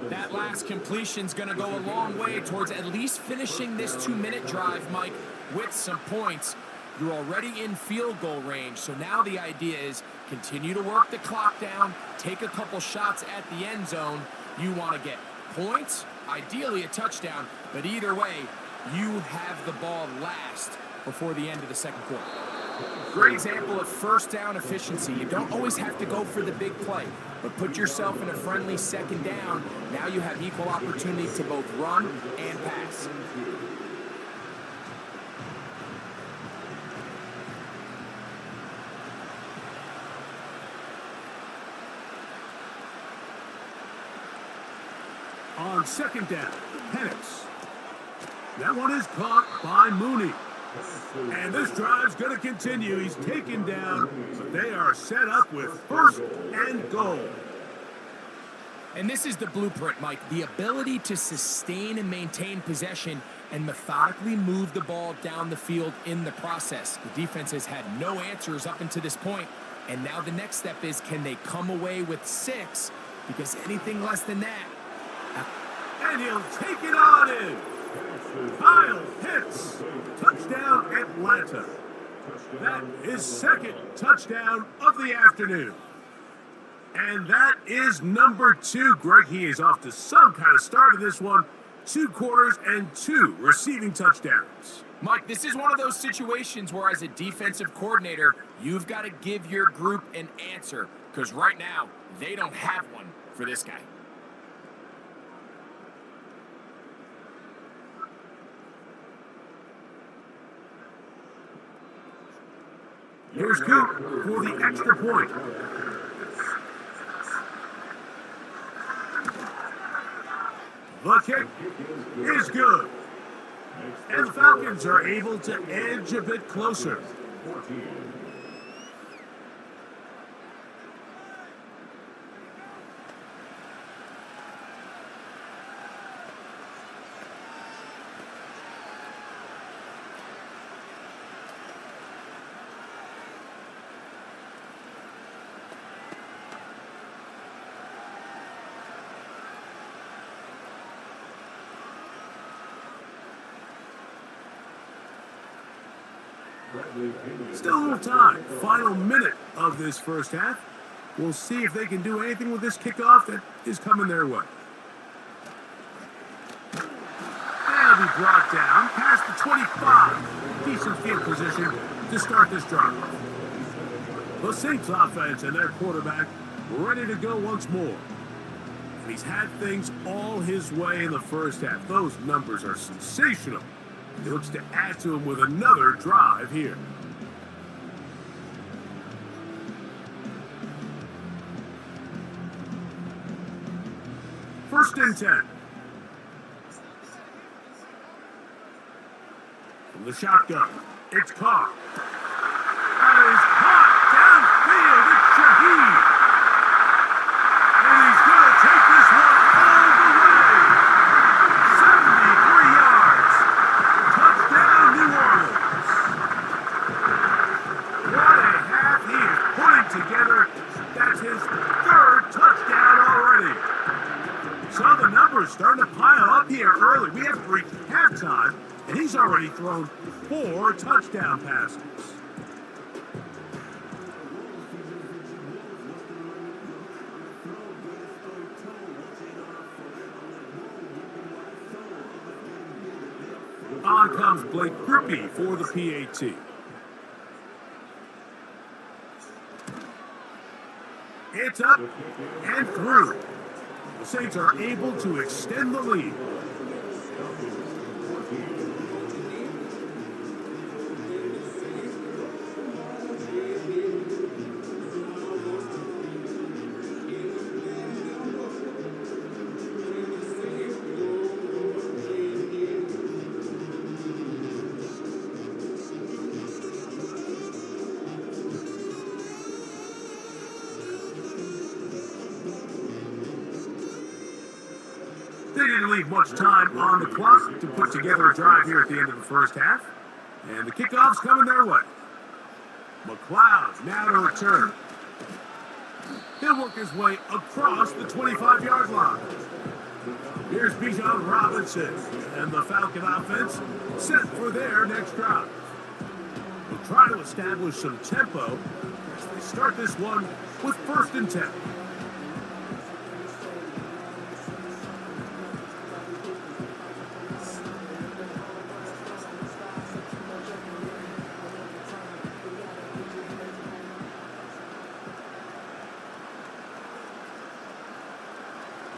That last completion's going to go a long way towards at least finishing this 2-minute drive, Mike, with some points. You're already in field goal range, so now the idea is continue to work the clock down, take a couple shots at the end zone. You want to get points, ideally a touchdown, but either way, you have the ball last before the end of the 2nd quarter. Great example of first down efficiency. You don't always have to go for the big play, but put yourself in a friendly 2nd down. Now you have equal opportunity to both run and pass. On 2nd down, Penix. That one is caught by Mooney. And this drive's going to continue. He's taken down, but they are set up with 1st and goal. And this is the blueprint, Mike. The ability to sustain and maintain possession and methodically move the ball down the field in the process. The defense has had no answers up until this point, and now the next step is, can they come away with 6? Because anything less than that. And he'll take it on in. Kyle Pitts. Touchdown, Atlanta. That is 2nd touchdown of the afternoon. And that is number 2. Greg, he is off to some kind of start in this one. 2 quarters and 2 receiving touchdowns. Mike, this is one of those situations where as a defensive coordinator, you've got to give your group an answer. Because right now, they don't have one for this guy. Here's Coop for the extra point. The kick is good. And the Falcons are able to edge a bit closer. Still a little time. Final minute of this first half. We'll see if they can do anything with this kickoff that is coming their way. That'll be brought down past the 25. Decent field position to start this drive. The Saints offense and their quarterback ready to go once more. And he's had things all his way in the first half. Those numbers are sensational. He looks to add to them with another drive here. First and 10. From the shotgun, it's caught. That is caught downfield. It's Shaheed. And he's going to take this one all the way. 73 yards. Touchdown, New Orleans. What a half he is putting together. That's his third touchdown already. So the numbers starting to pile up here early. We haven't reached halftime, and he's already thrown 4 touchdown passes. On comes Blake Grippy for the PAT. It's up and through. The Saints are able to extend the lead. They didn't leave much time on the clock to put together a drive here at the end of the first half. And the kickoff's coming their way. McLeod now to return. He'll work his way across the 25-yard line. Here's Bijan Robinson and the Falcon offense set for their next drive. They'll try to establish some tempo as they start this one with first and 10.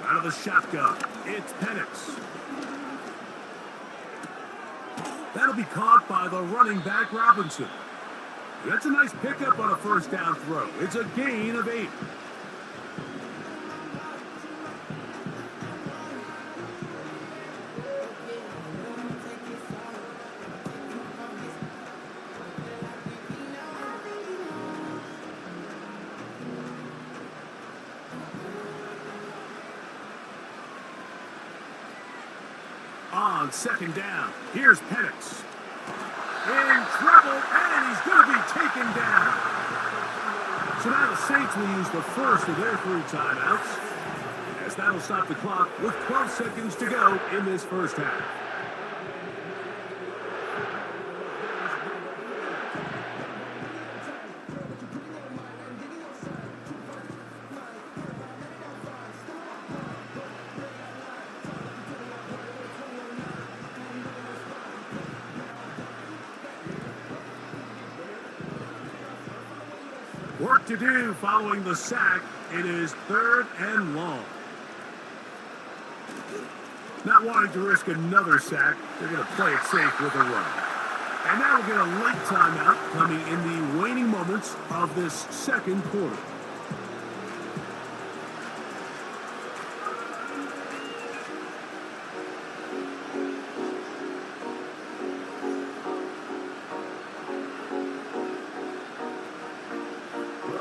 Out of the shotgun, it's Penix. That'll be caught by the running back Robinson. That's a nice pickup on a first down throw. It's a gain of 8. On second down, here's Penix. In trouble, and he's going to be taken down. So now the Saints will use the first of their 3 timeouts, as that'll stop the clock with 12 seconds to go in this first half. Work to do following the sack. It is 3rd and long. Not wanting to risk another sack, they're going to play it safe with a run. And now we'll get a late timeout coming in the waning moments of this second quarter.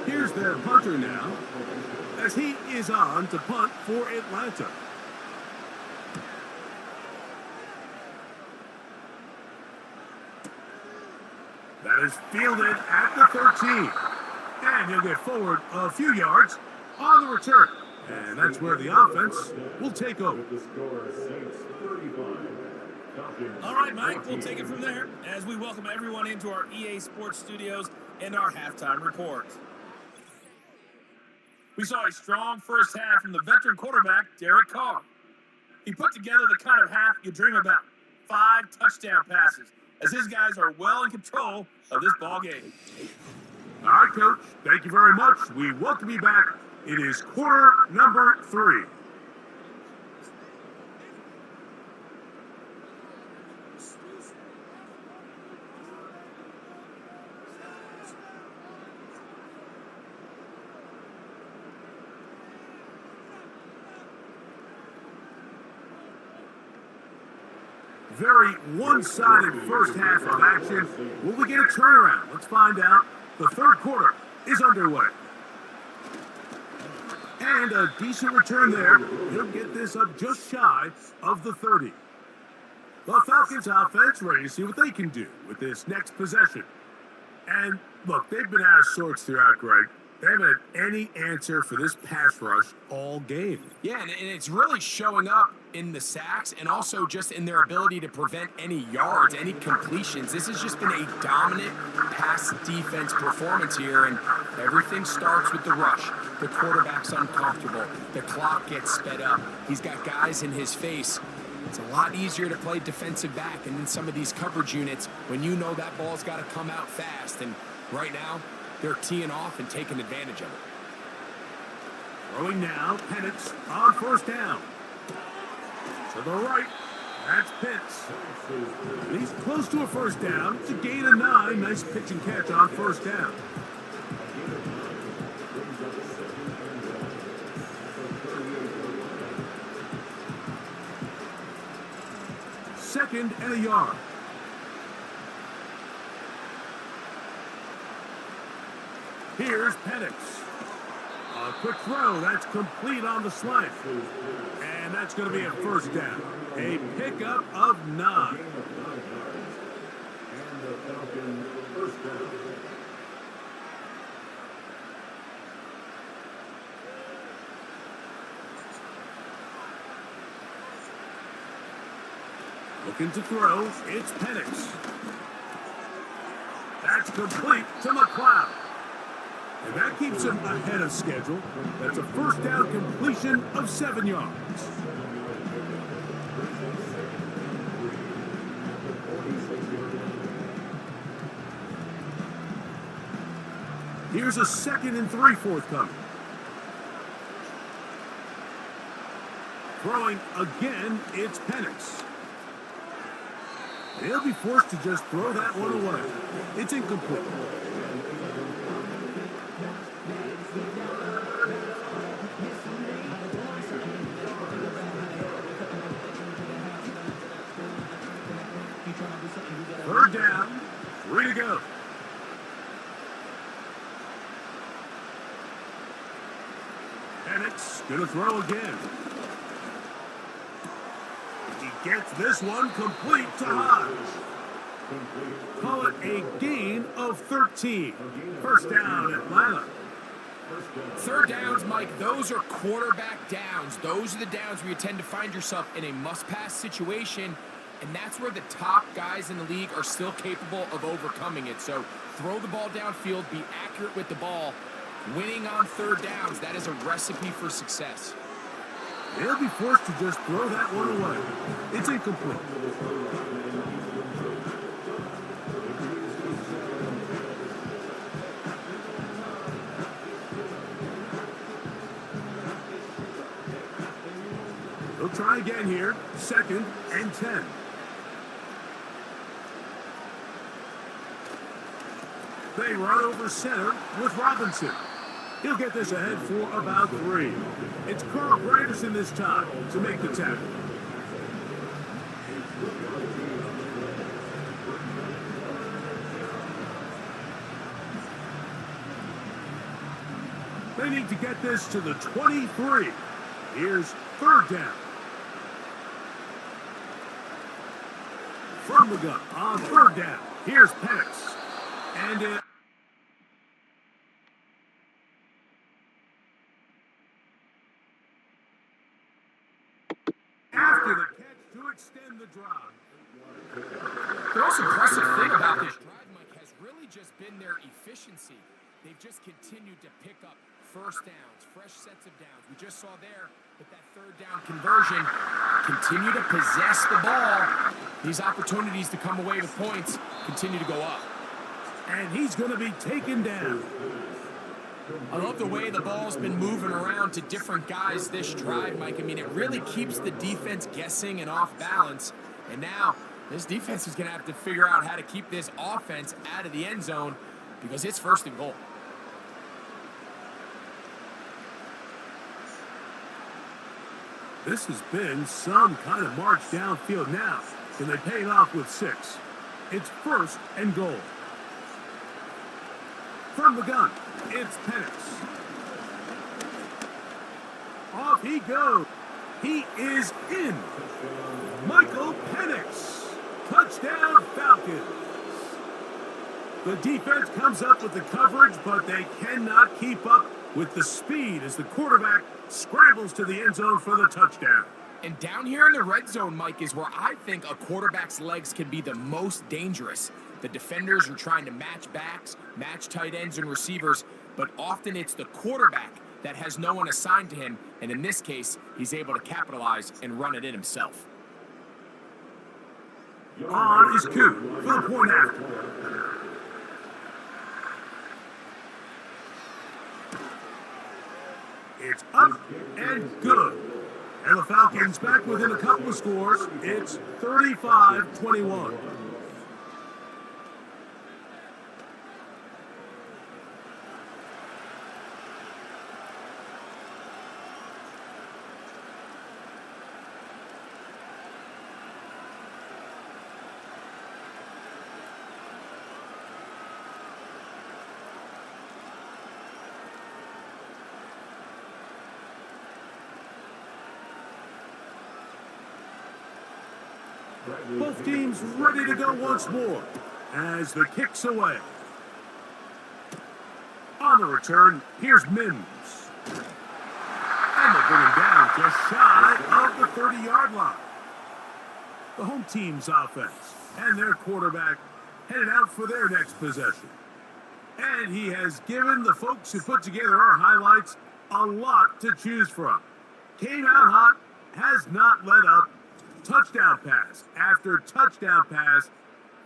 Here's their punter now, as he is on to punt for Atlanta. That is fielded at the 13. And he'll get forward a few yards on the return. And that's where the offense will take over. With the score, Saints 35, Falcons. All right, Mike, we'll take it from there as we welcome everyone into our EA Sports Studios and our halftime report. We saw a strong first half from the veteran quarterback, Derek Carr. He put together the kind of half you dream about. 5 touchdown passes, as his guys are well in control of this ball game. All right, Coach. Thank you very much. We welcome you back. It is quarter number 3. Very one-sided first half of action. Will we get a turnaround? Let's find out. The third quarter is underway. And a decent return there. He'll get this up just shy of the 30. The Falcons offense ready to see what they can do with this next possession. And look, they've been out of sorts throughout, Greg. They haven't had any answer for this pass rush all game. Yeah, and it's really showing up in the sacks and also just in their ability to prevent any yards, any completions. This has just been a dominant pass defense performance here, and everything starts with the rush. The quarterback's uncomfortable. The clock gets sped up. He's got guys in his face. It's a lot easier to play defensive back and in some of these coverage units when you know that ball's got to come out fast. And right now, they're teeing off and taking advantage of it. Throwing now, Penix on first down. To the right, that's Pitts. He's close to a first down. It's a gain of 9. Nice pitch and catch on first down. Second and a yard. Here's Penix. A quick throw. That's complete on the slant. And that's going to be a first down. A pickup of 9. And the Falcons first down. Looking to throw. It's Penix. That's complete to McLeod. And that keeps him ahead of schedule. That's a first down completion of 7 yards. Here's a 2nd and 3 forthcoming. Throwing again, it's Penix. They'll be forced to just throw that one away. It's incomplete. Third down, 3 to go. Penix gonna throw again. He gets this one complete to Hodge. Call it a gain of 13. First down, Atlanta. Third downs, Mike, those are quarterback downs. Those are the downs where you tend to find yourself in a must-pass situation, and that's where the top guys in the league are still capable of overcoming it. So throw the ball downfield, be accurate with the ball. Winning on third downs, that is a recipe for success. They'll be forced to just throw that one away. It's incomplete. They'll try again here. 2nd and 10. They run over center with Robinson. He'll get this ahead for about 3. It's Carl Granderson this time to make the tackle. They need to get this to the 23. Here's third down. From the gun on third down. Here's Penix. And it. After the catch to extend the drive. The most impressive thing about this drive, Mike, has really just been their efficiency. They've just continued to pick up first downs, fresh sets of downs. We just saw there with that third down conversion, continue to possess the ball. These opportunities to come away with points continue to go up. And he's going to be taken down. I love the way the ball's been moving around to different guys this drive, Mike. I mean, it really keeps the defense guessing and off balance. And now this defense is going to have to figure out how to keep this offense out of the end zone because it's first and goal. This has been some kind of march downfield now. Can they pay it off with 6? It's first and goal. From the gun, it's Penix. Off he goes. He is in. Michael Penix. Touchdown Falcons. The defense comes up with the coverage, but they cannot keep up with the speed as the quarterback scrambles to the end zone for the touchdown. And down here in the red zone, Mike, is where I think a quarterback's legs can be the most dangerous. The defenders are trying to match backs, match tight ends and receivers, but often it's the quarterback that has no one assigned to him, and in this case, he's able to capitalize and run it in himself. On is Koo for the point after. It's up and good. And the Falcons back within a couple of scores. It's 35-21. Both teams ready to go once more as the kick's away. On the return, here's Mims. And they bring him down just shy of the 30-yard line. The home team's offense and their quarterback headed out for their next possession. And he has given the folks who put together our highlights a lot to choose from. Came out hot, has not let up. Touchdown pass after touchdown pass.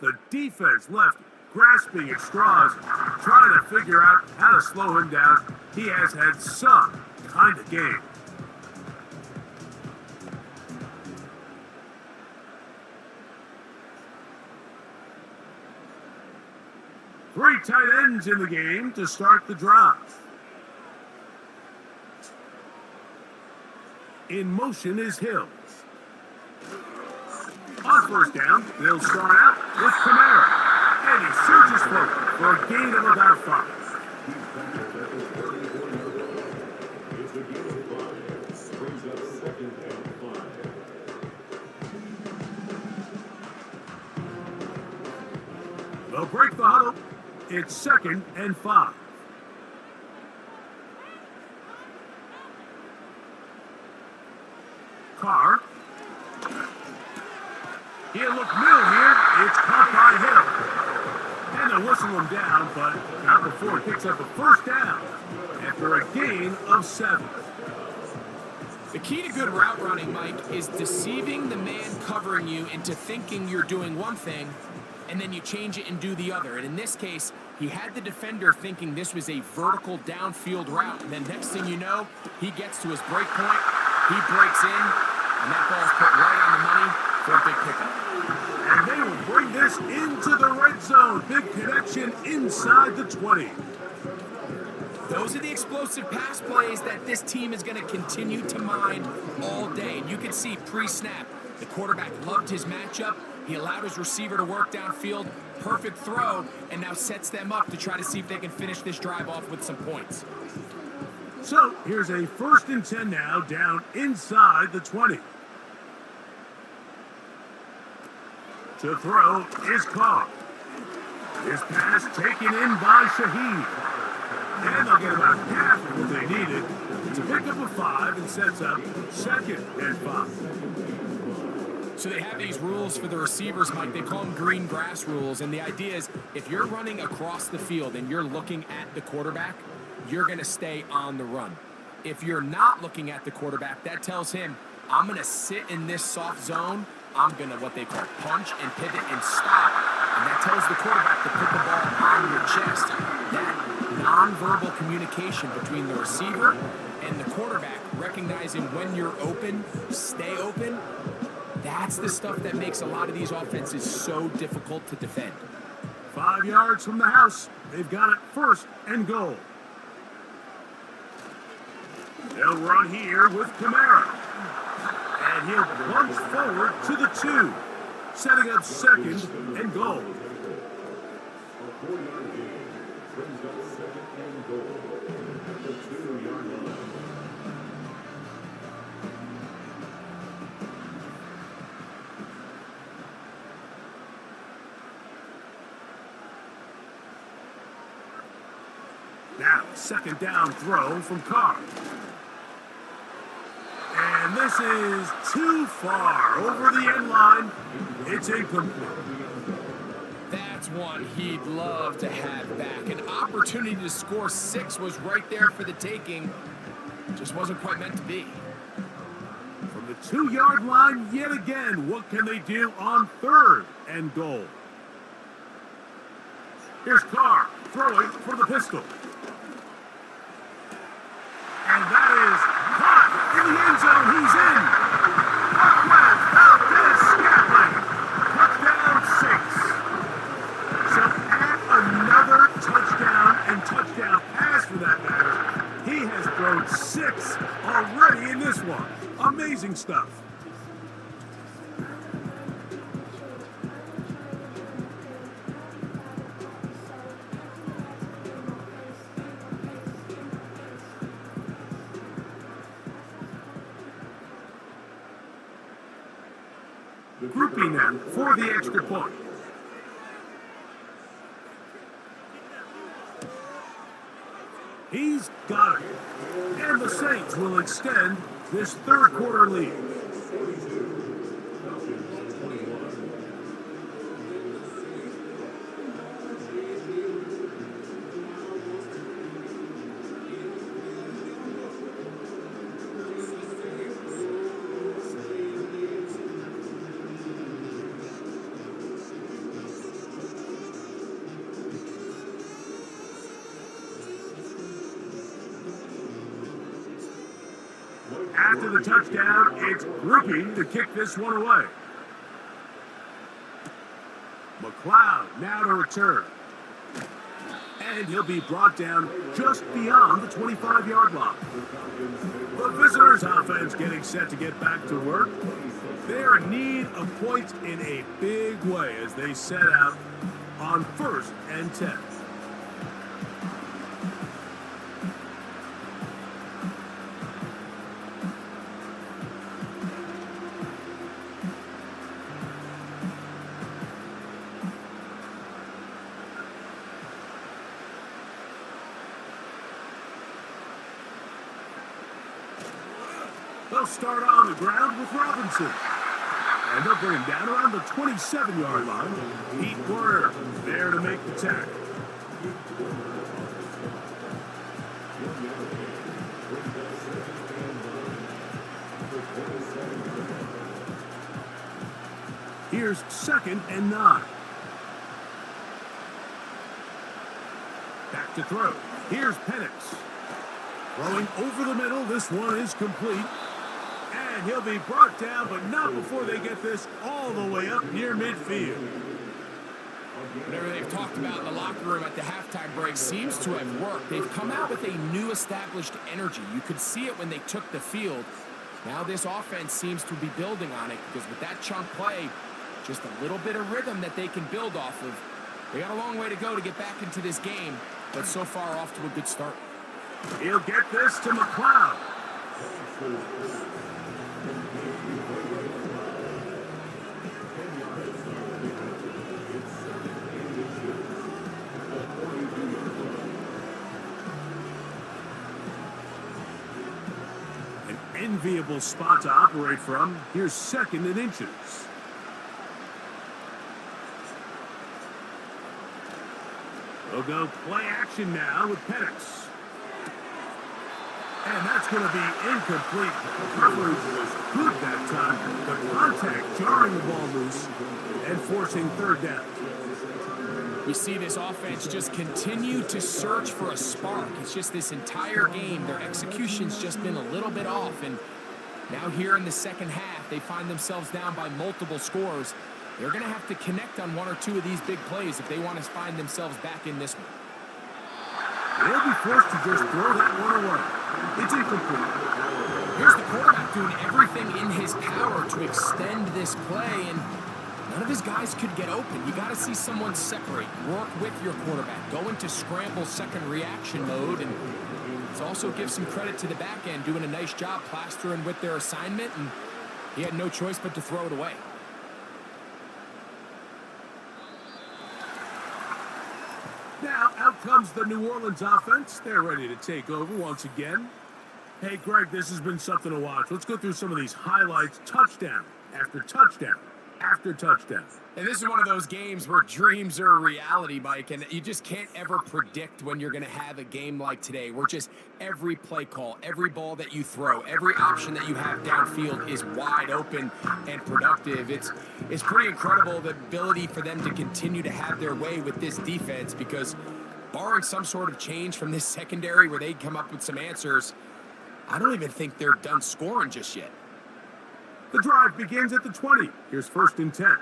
The defense left grasping at straws, trying to figure out how to slow him down. He has had some kind of game. Three tight ends in the game to start the drive. In motion is Hill. On first down, they'll start out with Kamara. And he surges forward for a gain of about 5. It's a gain of 5. Brings up 2nd and 5. They'll break the huddle. It's 2nd and 5. Carr. He'll look middle here. It's caught by Hill. And they'll whistle him down, but not before he picks up a first down after a gain of 7. The key to good route running, Mike, is deceiving the man covering you into thinking you're doing one thing, and then you change it and do the other. And in this case, he had the defender thinking this was a vertical downfield route, and then next thing you know, he gets to his break point, he breaks in, and that ball's put right on the money for a big pickup. And they will bring this into the red zone. Big connection inside the 20. Those are the explosive pass plays that this team is going to continue to mine all day. And you can see pre-snap, the quarterback loved his matchup. He allowed his receiver to work downfield. Perfect throw, and now sets them up to try to see if they can finish this drive off with some points. So here's a 1st and 10 now, down inside the 20. To throw is Carr. His pass taken in by Shaheed. And they'll get about half of what they needed to pick up a 5 and sets up 2nd and 5. So they have these rules for the receivers, Mike. They call them green grass rules. And the idea is if you're running across the field and you're looking at the quarterback, you're going to stay on the run. If you're not looking at the quarterback, that tells him, I'm going to sit in this soft zone. I'm going to what they call punch and pivot and stop. And that tells the quarterback to put the ball on your chest. That nonverbal communication between the receiver and the quarterback, recognizing when you're open, stay open, that's the stuff that makes a lot of these offenses so difficult to defend. 5 yards from the house. They've got it 1st and goal. They'll run here with Kamara. And he'll plunge forward to the 2. Setting up 2nd and goal. A 4-yard gain brings up 2nd and goal at the 2-yard line. Now, 2nd down throw from Carr. And this is too far over the end line. It's incomplete. That's one he'd love to have back. An opportunity to score 6 was right there for the taking. Just wasn't quite meant to be. From the 2-yard line yet again, what can they do on 3rd and goal? Here's Carr throwing for the pistol. And that is caught in the end zone. He's in. Marquez Valdez Scantling. Touchdown 6. So add another touchdown and touchdown pass for that matter. He has thrown 6 already in this one. Amazing stuff. Grouping them for the extra point. He's got it. And the Saints will extend this 3rd quarter lead. After the touchdown, it's Groupie to kick this one away. McLeod now to return. And he'll be brought down just beyond the 25-yard line. The visitors' offense getting set to get back to work. They're in need of points in a big way as they set out on 1st and 10. They'll start on the ground with Robinson. And they'll bring him down around the 27-yard line. Pete Werner there to make the tackle. Here's 2nd and 9. Back to throw. Here's Penix. Throwing over the middle. This one is complete. And he'll be brought down, but not before they get this all the way up near midfield. Whatever they've talked about in the locker room at the halftime break seems to have worked. They've come out with a new established energy. You could see it when they took the field. Now this offense seems to be building on it because with that chunk play, just a little bit of rhythm that they can build off of. They got a long way to go to get back into this game, but so far off to a good start. He'll get this to McLeod. An enviable spot to operate from. Here's 2nd and inches. They'll go play action now with Penix. And that's going to be incomplete. Coverage was good that time. The contact jarring the ball loose and forcing third down. We see this offense just continue to search for a spark. It's just this entire game, their execution's just been a little bit off. And now here in the second half, they find themselves down by multiple scores. They're going to have to connect on one or two of these big plays if they want to find themselves back in this one. They'll be forced to just throw that one away. It's incomplete. Here's the quarterback doing everything in his power to extend this play, and none of his guys could get open. You got to see someone separate, work with your quarterback, go into scramble second reaction mode, and let's also give some credit to the back end doing a nice job plastering with their assignment, and he had no choice but to throw it away. Now, out comes the New Orleans offense. They're ready to take over once again. Hey, Greg, this has been something to watch. Let's go through some of these highlights. Touchdown after touchdown after touchdown. And this is one of those games where dreams are a reality, Mike, and you just can't ever predict when you're going to have a game like today, where just every play call, every ball that you throw, every option that you have downfield is wide open and productive. It's pretty incredible, the ability for them to continue to have their way with this defense, because barring some sort of change from this secondary where they come up with some answers, I don't even think they're done scoring just yet. The drive begins at the 20. Here's 1st and 10.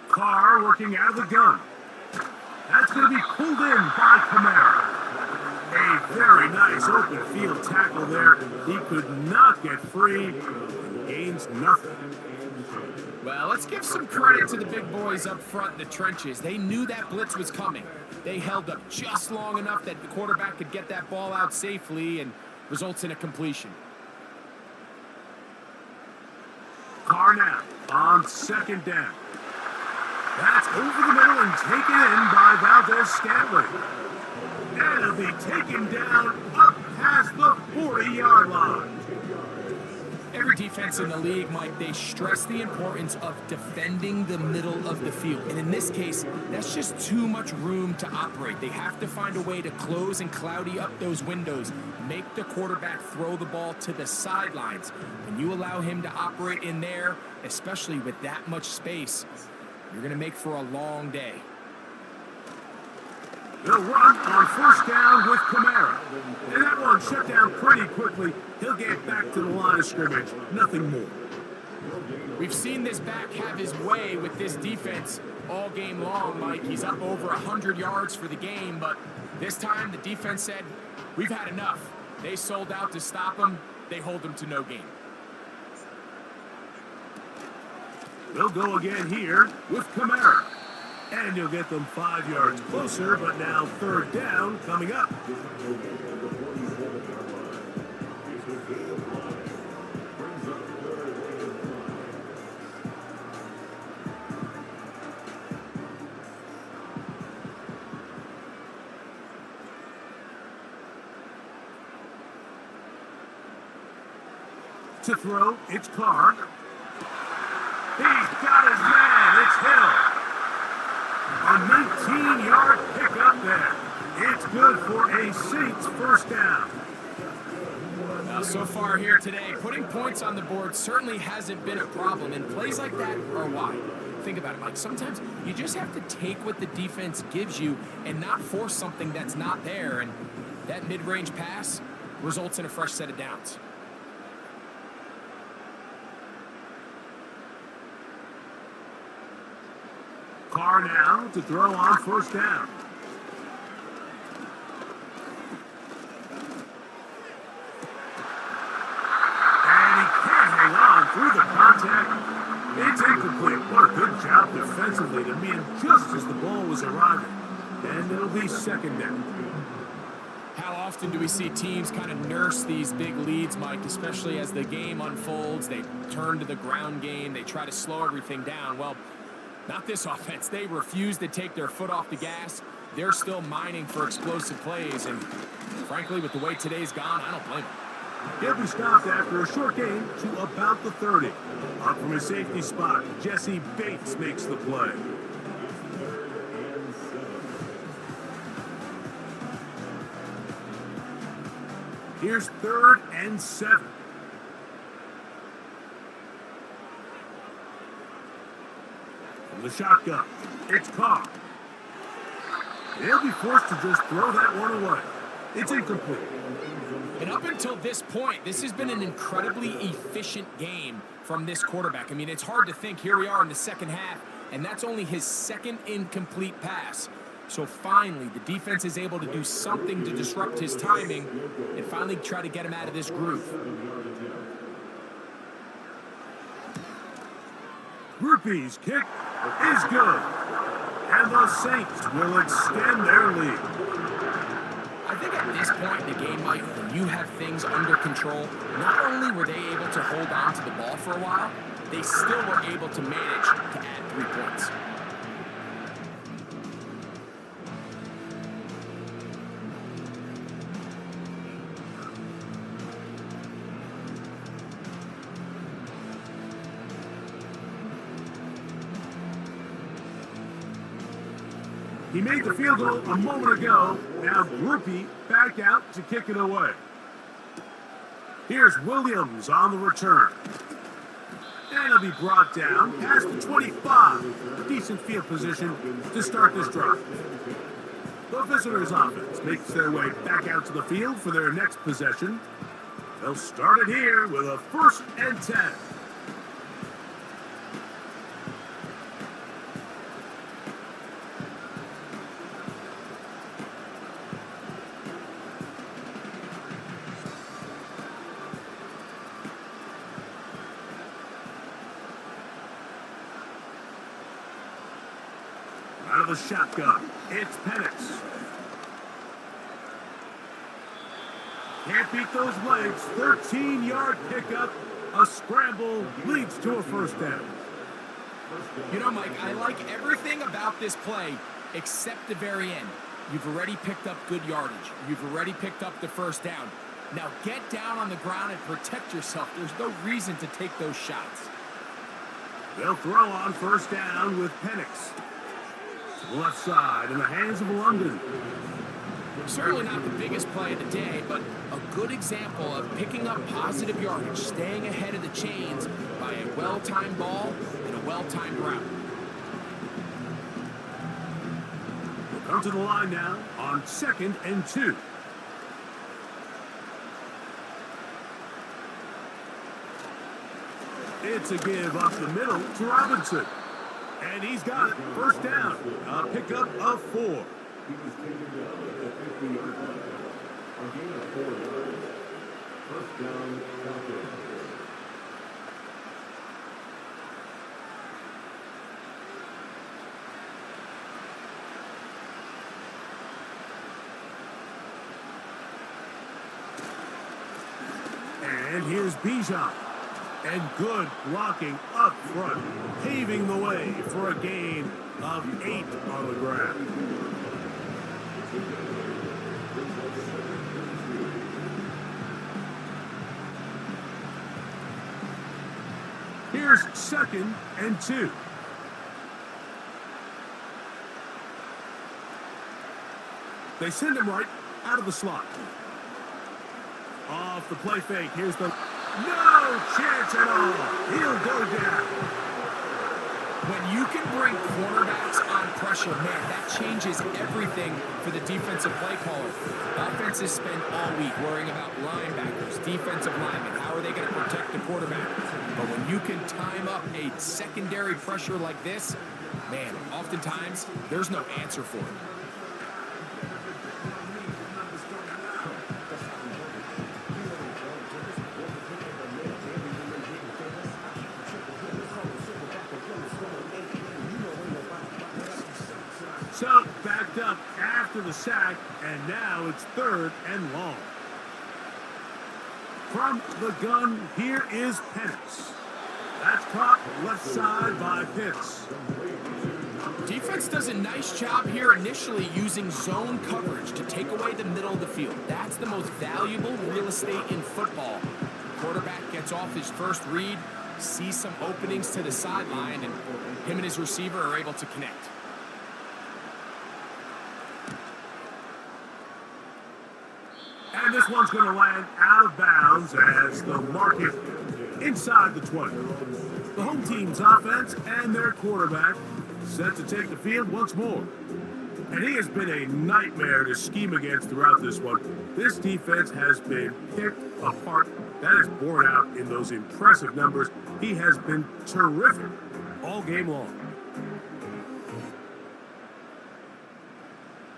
Carr working out of the gun. That's going to be pulled in by Kamara. A very nice open field tackle there. He could not get free and gains nothing. Well, let's give some credit to the big boys up front in the trenches. They knew that blitz was coming. They held up just long enough that the quarterback could get that ball out safely and results in a completion. Carr now on 2nd down. That's over the middle and taken in by Valdez-Scantling. And it'll be taken down up past the 40-yard line. Every defense in the league, Mike, they stress the importance of defending the middle of the field. And in this case, that's just too much room to operate. They have to find a way to close and cloudy up those windows, make the quarterback throw the ball to the sidelines. When you allow him to operate in there, especially with that much space, you're going to make for a long day. They'll run on 1st down with Kamara. And that one shut down pretty quickly. He'll get back to the line of scrimmage. Nothing more. We've seen this back have his way with this defense all game long, Mike. He's up over 100 yards for the game, but this time the defense said, we've had enough. They sold out to stop him. They hold him to no gain. They'll go again here with Kamara. And you'll get them 5 yards closer, but now 3rd down coming up. To throw, it's Carr. He's got his man, it's Hill. A 19-yard pickup there. It's good for a Saints 1st down. Now, so far here today, putting points on the board certainly hasn't been a problem, and plays like that are why. Think about it, Mike. Sometimes you just have to take what the defense gives you and not force something that's not there, and that mid-range pass results in a fresh set of downs. Carr now to throw on 1st down. And he can't hang on through the contact. It's incomplete. What a good job defensively to meet him just as the ball was arriving. And it'll be 2nd down. How often do we see teams kind of nurse these big leads, Mike, especially as the game unfolds? They turn to the ground game. They try to slow everything down. Well, not this offense. They refuse to take their foot off the gas. They're still mining for explosive plays, and frankly, with the way today's gone, I don't blame them. He'll be stopped after a short gain to about the 30. Up from his safety spot, Jesse Bates makes the play. Here's 3rd and 7. From the shotgun, it's Carr. They'll be forced to just throw that one away. It's incomplete. And up until this point, this has been an incredibly efficient game from this quarterback. I mean, it's hard to think. Here we are in the second half, and that's only his 2nd incomplete pass. So finally, the defense is able to do something to disrupt his timing and finally try to get him out of this groove. Groupie's kick is good. And the Saints will extend their lead. I think at this point in the game, Mike, when you have things under control, not only were they able to hold on to the ball for a while, they still were able to manage to add 3 points. He made the field goal a moment ago. Now Groupie back out to kick it away. Here's Williams on the return. And he'll be brought down past the 25. Decent field position to start this drive. The visitors' offense makes their way back out to the field for their next possession. They'll start it here with a 1st and 10. Out of the shotgun, it's Penix. Can't beat those legs. 13-yard pickup. A scramble leads to a 1st down. You know, Mike, I like everything about this play except the very end. You've already picked up good yardage. You've already picked up the 1st down. Now get down on the ground and protect yourself. There's no reason to take those shots. They'll throw on 1st down with Penix. To the left side in the hands of London. Certainly not the biggest play of the day, but a good example of picking up positive yardage, staying ahead of the chains by a well-timed ball and a well-timed route. We'll come to the line now on 2nd and 2. It's a give up the middle to Robinson. And he's got it. 1st down. A pickup of 4. He was taken down at the 50-yard line. A gain of 4 yards. 1st down, Falcons. And here's Bijan. And good blocking up front, paving the way for a gain of 8 on the ground. Here's 2nd and 2. They send him right out of the slot. Off the play fake, here's the... No chance at all. He'll go down. When you can bring cornerbacks on pressure, man, that changes everything for the defensive play caller. Offenses spend all week worrying about linebackers, defensive linemen. How are they going to protect the quarterback? But when you can time up a secondary pressure like this, man, oftentimes there's no answer for it. So backed up after the sack, and now it's 3rd and long. From the gun, here is Penix. That's caught left side by Pitts. Defense does a nice job here initially using zone coverage to take away the middle of the field. That's the most valuable real estate in football. Quarterback gets off his first read, sees some openings to the sideline, and him and his receiver are able to connect. And this one's going to land out of bounds as they'll mark it inside the 20. The home team's offense and their quarterback set to take the field once more. And he has been a nightmare to scheme against throughout this one. This defense has been picked apart. That is borne out in those impressive numbers. He has been terrific all game long.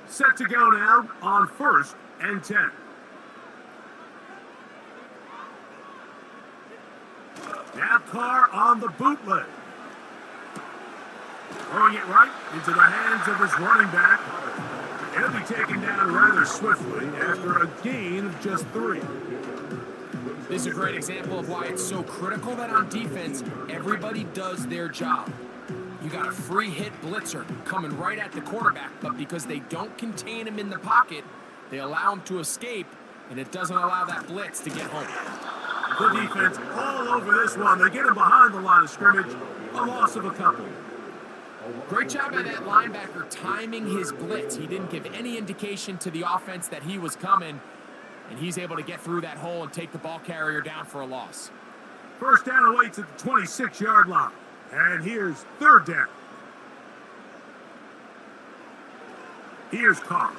Set to go now on 1st and 10. Now Carr on the bootleg. Throwing it right into the hands of his running back. He'll be taken down rather swiftly after a gain of just 3. This is a great example of why it's so critical that on defense, everybody does their job. You got a free hit blitzer coming right at the quarterback, but because they don't contain him in the pocket, they allow him to escape, and it doesn't allow that blitz to get home. The defense all over this one. They get him behind the line of scrimmage. A loss of a couple. Great job by that linebacker timing his blitz. He didn't give any indication to the offense that he was coming, and he's able to get through that hole and take the ball carrier down for a loss. First down awaits at the 26-yard line. And here's 3rd down. Here's Carr.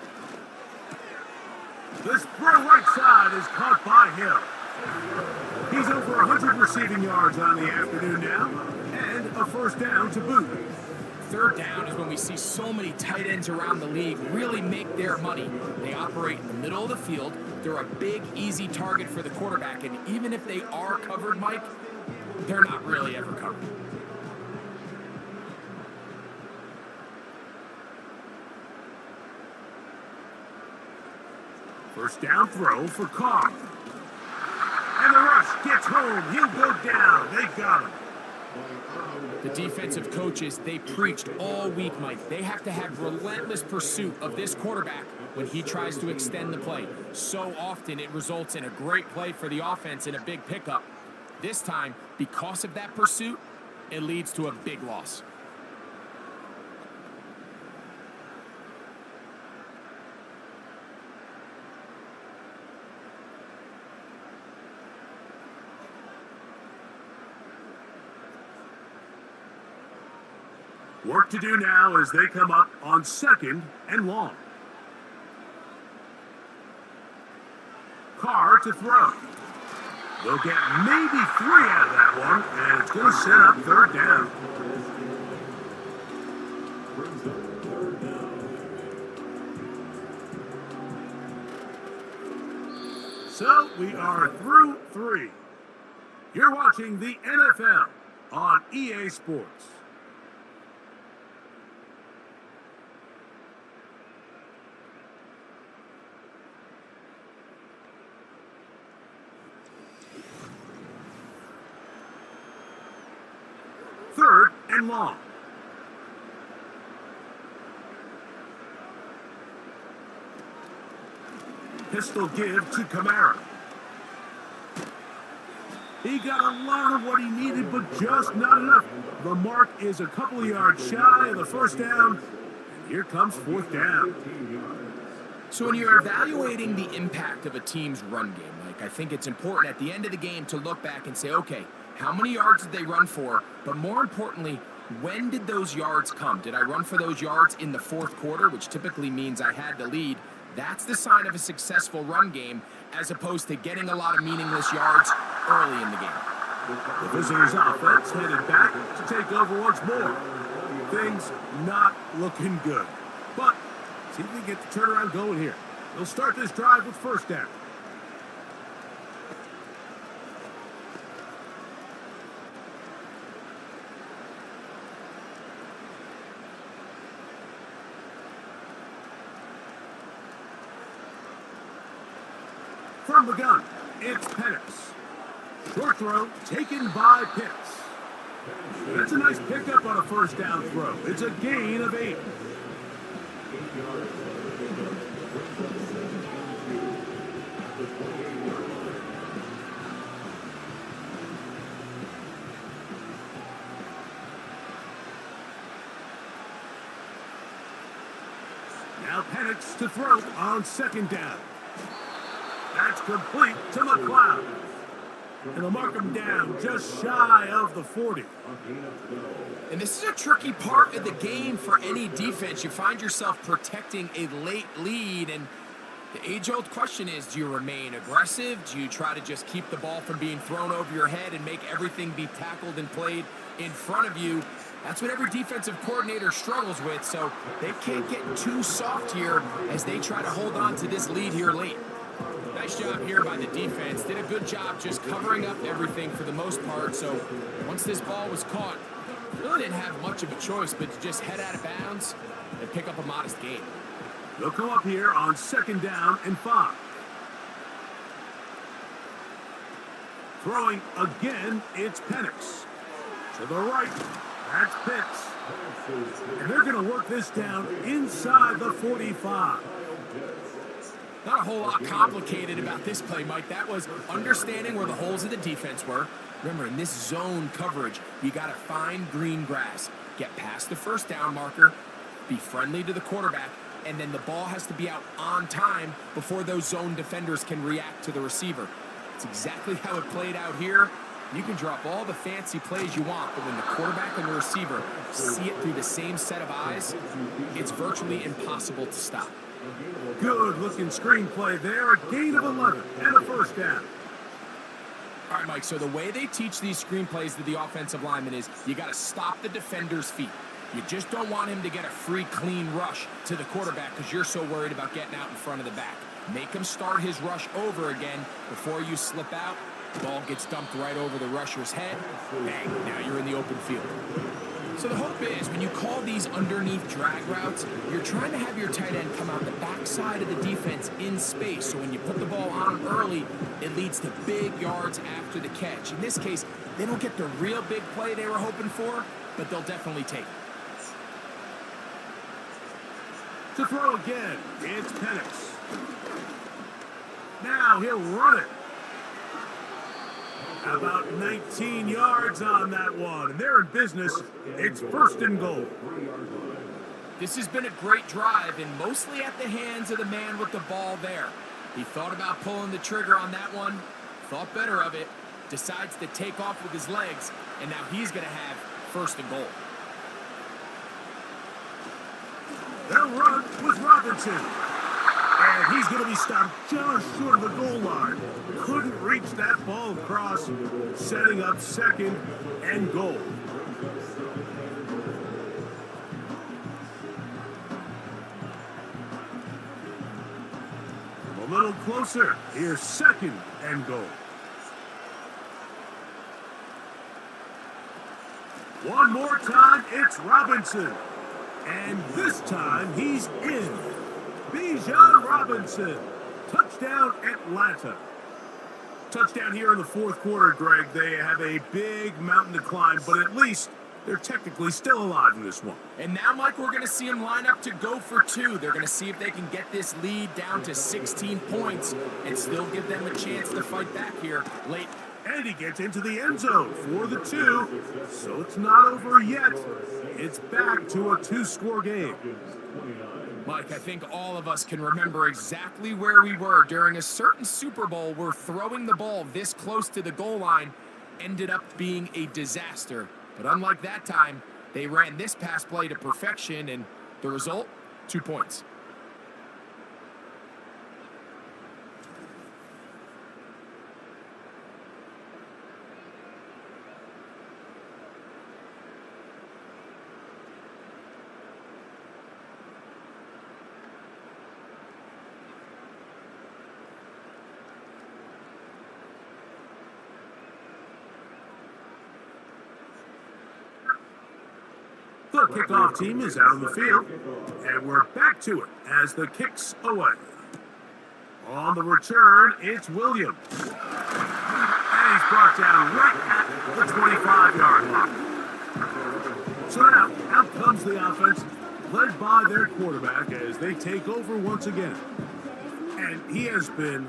This throw right side is caught by Hill. He's over 100 receiving yards on the afternoon now, and a first down to boot. 3rd down is when we see so many tight ends around the league really make their money. They operate in the middle of the field. They're a big, easy target for the quarterback, and even if they are covered, Mike, they're not really ever covered. First down throw for Carr. And the rush gets home. He'll go down. They got him. The defensive coaches, they preached all week, Mike. They have to have relentless pursuit of this quarterback when he tries to extend the play. So often it results in a great play for the offense and a big pickup. This time, because of that pursuit, it leads to a big loss. Work to do now as they come up on 2nd and long. Carr to throw. They'll get maybe 3 out of that one, and it's going to set up 3rd down. So we are through 3. You're watching the NFL on EA Sports. Third and long. Pistol give to Kamara. He got a lot of what he needed, but just not enough. The mark is a couple of yards shy of the first down. And here comes 4th down. So when you're evaluating the impact of a team's run game, Mike, I think it's important at the end of the game to look back and say, okay, how many yards did they run for? But more importantly, when did those yards come? Did I run for those yards in the 4th quarter, which typically means I had the lead? That's the sign of a successful run game, as opposed to getting a lot of meaningless yards early in the game. The visitors' offense headed back to take over once more. Things not looking good. But see if they get the turnaround going here. They'll start this drive with first down. From the gun, it's Penix. Short throw taken by Pitts. That's a nice pickup on a first down throw. It's a gain of 8. 8 yards on the pickup. Brings up 7 and 2 at the 28-yard line. Now Penix to throw on second down. That's complete to McLeod. And they'll mark him down just shy of the 40. And this is a tricky part of the game for any defense. You find yourself protecting a late lead, and the age-old question is, do you remain aggressive? Do you try to just keep the ball from being thrown over your head and make everything be tackled and played in front of you? That's what every defensive coordinator struggles with, so they can't get too soft here as they try to hold on to this lead here late. Nice job here by the defense. Did a good job just covering up everything for the most part. So once this ball was caught, really didn't have much of a choice but to just head out of bounds and pick up a modest gain. They'll come up here on second down and 5. Throwing again, it's Penix. To the right, that's Pitts. And they're going to work this down inside the 45. Not a whole lot complicated about this play, Mike. That was understanding where the holes of the defense were. Remember, in this zone coverage, you got to find green grass, get past the first down marker, be friendly to the quarterback, and then the ball has to be out on time before those zone defenders can react to the receiver. It's exactly how it played out here. You can drop all the fancy plays you want, but when the quarterback and the receiver see it through the same set of eyes, it's virtually impossible to stop. Good-looking screenplay there. A gain of 11 and a first down. All right, Mike, so the way they teach these screenplays to the offensive lineman is you got to stop the defender's feet. You just don't want him to get a free, clean rush to the quarterback because you're so worried about getting out in front of the back. Make him start his rush over again before you slip out. The ball gets dumped right over the rusher's head. Bang, now you're in the open field. So the hope is when you call these underneath drag routes, you're trying to have your tight end come out the backside of the defense in space. So when you put the ball on him early, it leads to big yards after the catch. In this case, they don't get the real big play they were hoping for, but they'll definitely take it. To throw again, it's Penix. Now he'll run it. About 19 yards on that one. And they're in business. It's first and goal. This has been a great drive, and mostly at the hands of the man with the ball there. He thought about pulling the trigger on that one, thought better of it, decides to take off with his legs, and now he's going to have first and goal. They'll run with Robinson. And he's going to be stopped just short of the goal line. Couldn't reach that ball across, setting up second and goal. A little closer. Here's second and goal. One more time, it's Robinson. And this time, he's in. Bijan Robinson. Touchdown, Atlanta. Touchdown here in the fourth quarter, Greg. They have a big mountain to climb, but at least they're technically still alive in this one. And now, Mike, we're going to see them line up to go for 2. They're going to see if they can get this lead down to 16 points and still give them a chance to fight back here late. And he gets into the end zone for the 2. So it's not over yet. It's back to a 2-score game. Mike, I think all of us can remember exactly where we were during a certain Super Bowl where throwing the ball this close to the goal line ended up being a disaster. But unlike that time, they ran this pass play to perfection, and the result, 2 points. The kickoff team is out on the field, and we're back to it as the kick's away. On the return, it's Williams. And he's brought down right at the 25-yard line. So now, out comes the offense, led by their quarterback as they take over once again. And he has been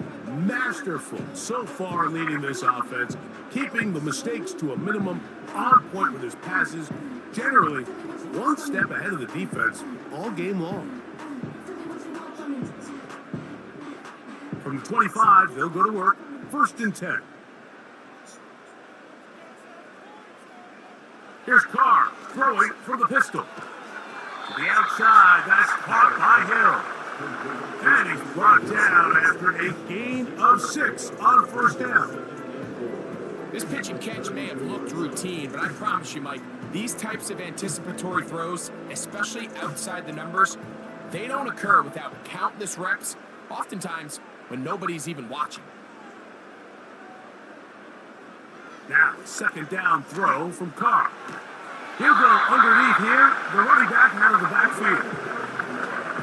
masterful so far leading this offense, keeping the mistakes to a minimum, on point with his passes, generally one step ahead of the defense all game long. From the 25, they'll go to work, 1st and 10. Here's Carr, throwing from the pistol. To the outside, that's caught by Hill. And he's brought down after a gain of 6 on 1st down. This pitch and catch may have looked routine, but I promise you, Mike, these types of anticipatory throws, especially outside the numbers, they don't occur without countless reps, oftentimes when nobody's even watching. Now, 2nd down throw from Carr. He'll go underneath here, the running back out of the backfield.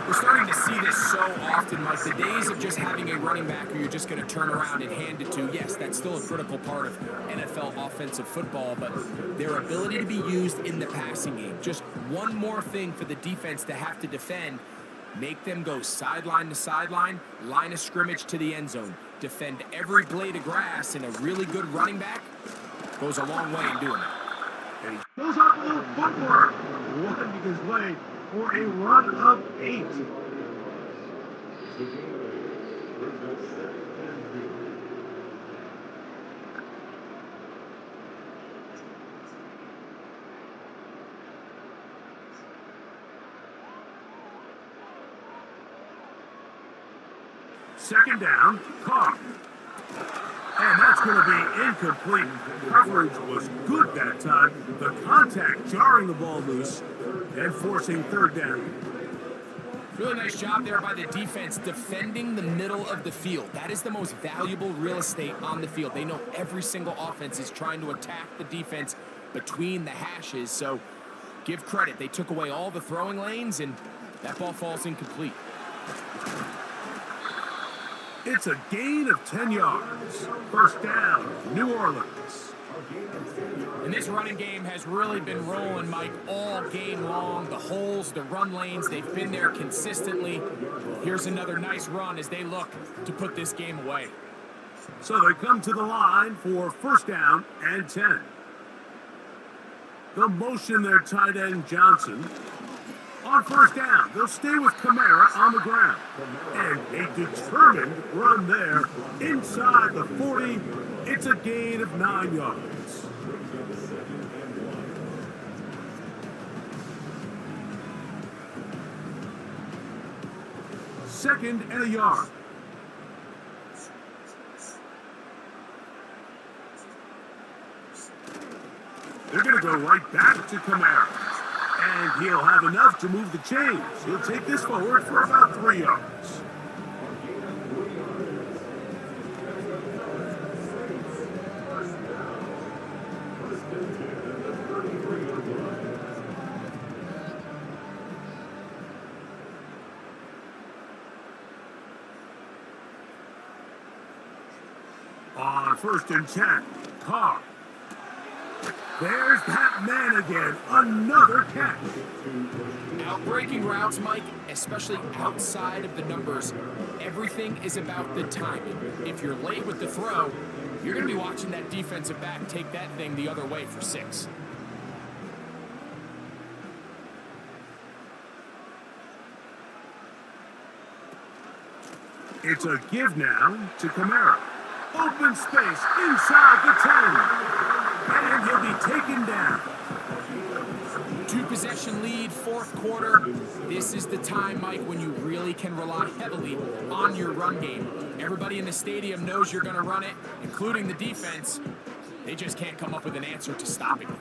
We're starting to see this so often, Mike. The days of just having a running back who you're just going to turn around and hand it to, yes, that's still a critical part of NFL offensive football, but their ability to be used in the passing game, just one more thing for the defense to have to defend, make them go sideline to sideline, line of scrimmage to the end zone, defend every blade of grass, and a really good running back goes a long way in doing that. And he goes up a little footwork, winding his way for a run of 8. Second down, Carr. And that's going to be incomplete. Coverage was good that time. The contact jarring the ball loose and forcing 3rd down. Really nice job there by the defense defending the middle of the field. That is the most valuable real estate on the field. They know every single offense is trying to attack the defense between the hashes. So give credit. They took away all the throwing lanes, and that ball falls incomplete. It's a gain of 10 yards. 1st down, New Orleans. And this running game has really been rolling, Mike, all game long. The holes, the run lanes, they've been there consistently. Here's another nice run as they look to put this game away. So they come to the line for 1st down and 10. They'll motion their tight end Johnson. On 1st down, they'll stay with Kamara on the ground. And a determined run there inside the 40. It's a gain of 9 yards. Second and a yard. They're going to go right back to Kamara. And he'll have enough to move the chains. He'll take this forward for about 3 yards. On 1st and 10, Carr. There's that man again, another catch. Outbreaking routes, Mike, especially outside of the numbers, everything is about the timing. If you're late with the throw, you're going to be watching that defensive back take that thing the other way for 6. It's a give now to Kamara. Open space inside the 10. And he'll be taken down. 2-possession lead, 4th quarter. This is the time, Mike, when you really can rely heavily on your run game. Everybody in the stadium knows you're going to run it, including the defense. They just can't come up with an answer to stopping it.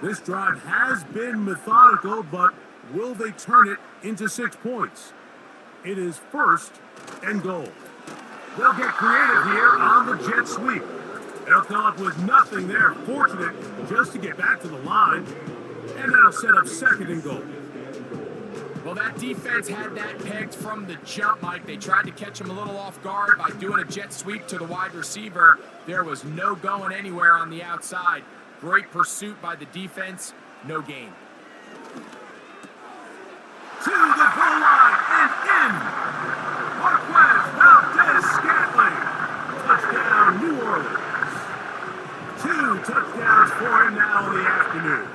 This drive has been methodical, but will they turn it into 6 points? It is 1st and goal. They'll get creative here on the jet sweep. They'll come up with nothing there. Fortunate just to get back to the line. And that'll set up 2nd and goal. Well, that defense had that pegged from the jump, Mike. They tried to catch him a little off guard by doing a jet sweep to the wide receiver. There was no going anywhere on the outside. Great pursuit by the defense. No gain. To the goal line and in. Marquez Valdez-Scantling. Touchdown, New Orleans. 2 touchdowns for him now in the afternoon.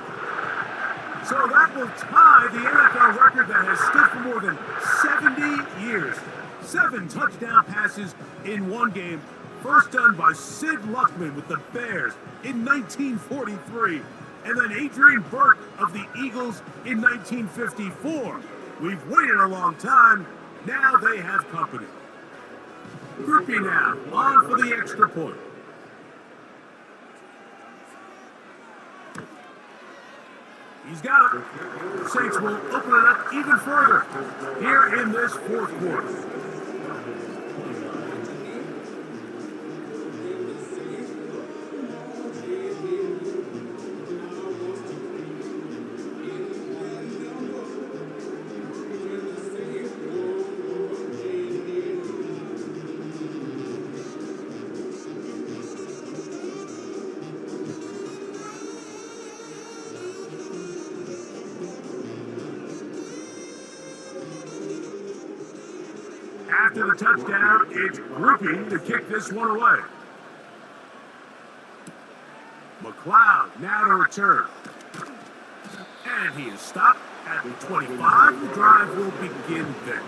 So that will tie the NFL record that has stood for more than 70 years. 7 touchdown passes in one game. First done by Sid Luckman with the Bears in 1943. And then Adrian Burke of the Eagles in 1954. We've waited a long time. Now they have company. Groupie now, on for the extra point. He's got it. The Saints will open it up even further here in this fourth quarter. After the touchdown, it's Groupie to kick this one away. McLeod now to return. And he is stopped at the 25. The drive will begin there.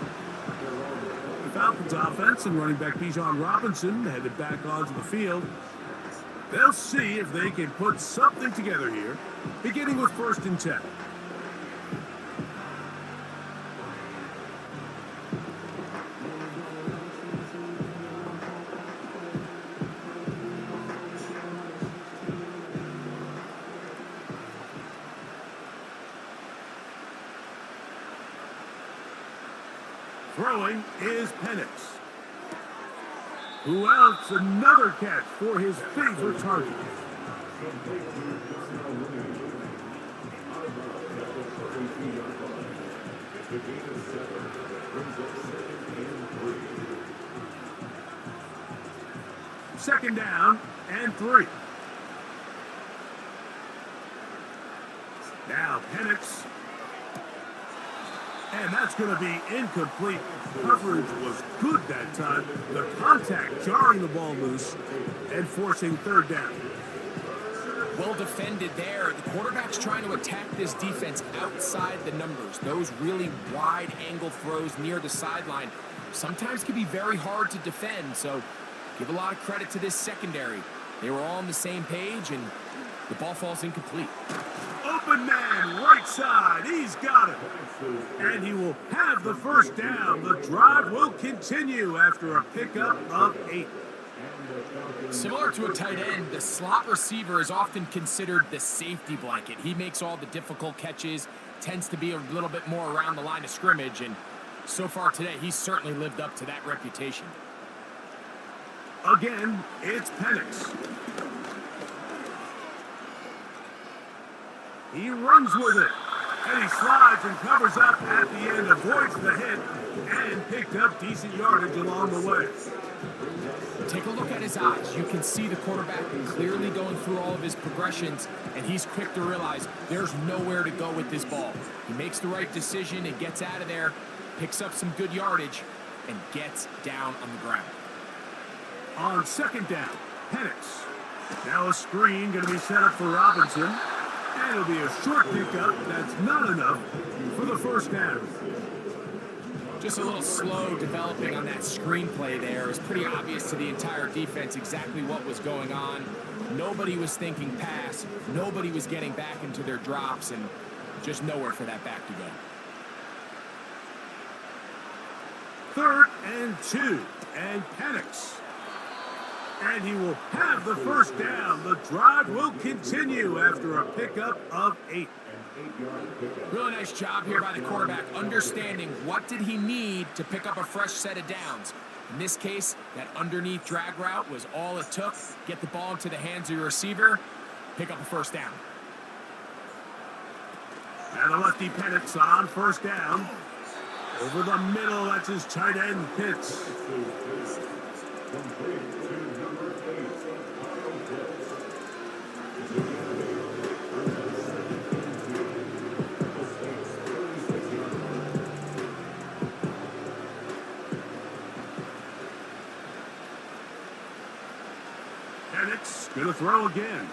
The Falcons offense and running back Bijan Robinson headed back onto the field. They'll see if they can put something together here, beginning with 1st and 10. Throwing is Penix. Who else? Another catch for his favorite target. Second down and 3. Now Penix. And that's going to be incomplete. Coverage was good that time. The contact jarring the ball loose and forcing 3rd down. Well defended there. The quarterback's trying to attack this defense outside the numbers. Those really wide angle throws near the sideline sometimes can be very hard to defend. So give a lot of credit to this secondary. They were all on the same page and the ball falls incomplete. Open man, right side. He's got it. And he will have the 1st down. The drive will continue after a pickup of 8. Similar to a tight end, the slot receiver is often considered the safety blanket. He makes all the difficult catches, tends to be a little bit more around the line of scrimmage, and so far today, he's certainly lived up to that reputation. Again, it's Penix. He runs with it, and he slides and covers up at the end, avoids the hit, and picked up decent yardage along the way. Take a look at his eyes. You can see the quarterback clearly going through all of his progressions, and he's quick to realize there's nowhere to go with this ball. He makes the right decision and gets out of there, picks up some good yardage, and gets down on the ground. On 2nd down, Penix. Now a screen going to be set up for Robinson. And it'll be a short pickup. That's not enough for the 1st down. Just a little slow developing on that screenplay there. It was pretty obvious to the entire defense exactly what was going on. Nobody was thinking pass. Nobody was getting back into their drops, and just nowhere for that back to go. 3rd and 2. And Penix. And he will have the 1st down. The drive will continue after a pickup of 8. Really nice job here by the quarterback, understanding what did he need to pick up a fresh set of downs. In this case, that underneath drag route was all it took. Get the ball into the hands of your receiver, pick up a 1st down. And the lefty Penix on 1st down. Over the middle, that's his tight end, Pitts. Gonna throw again.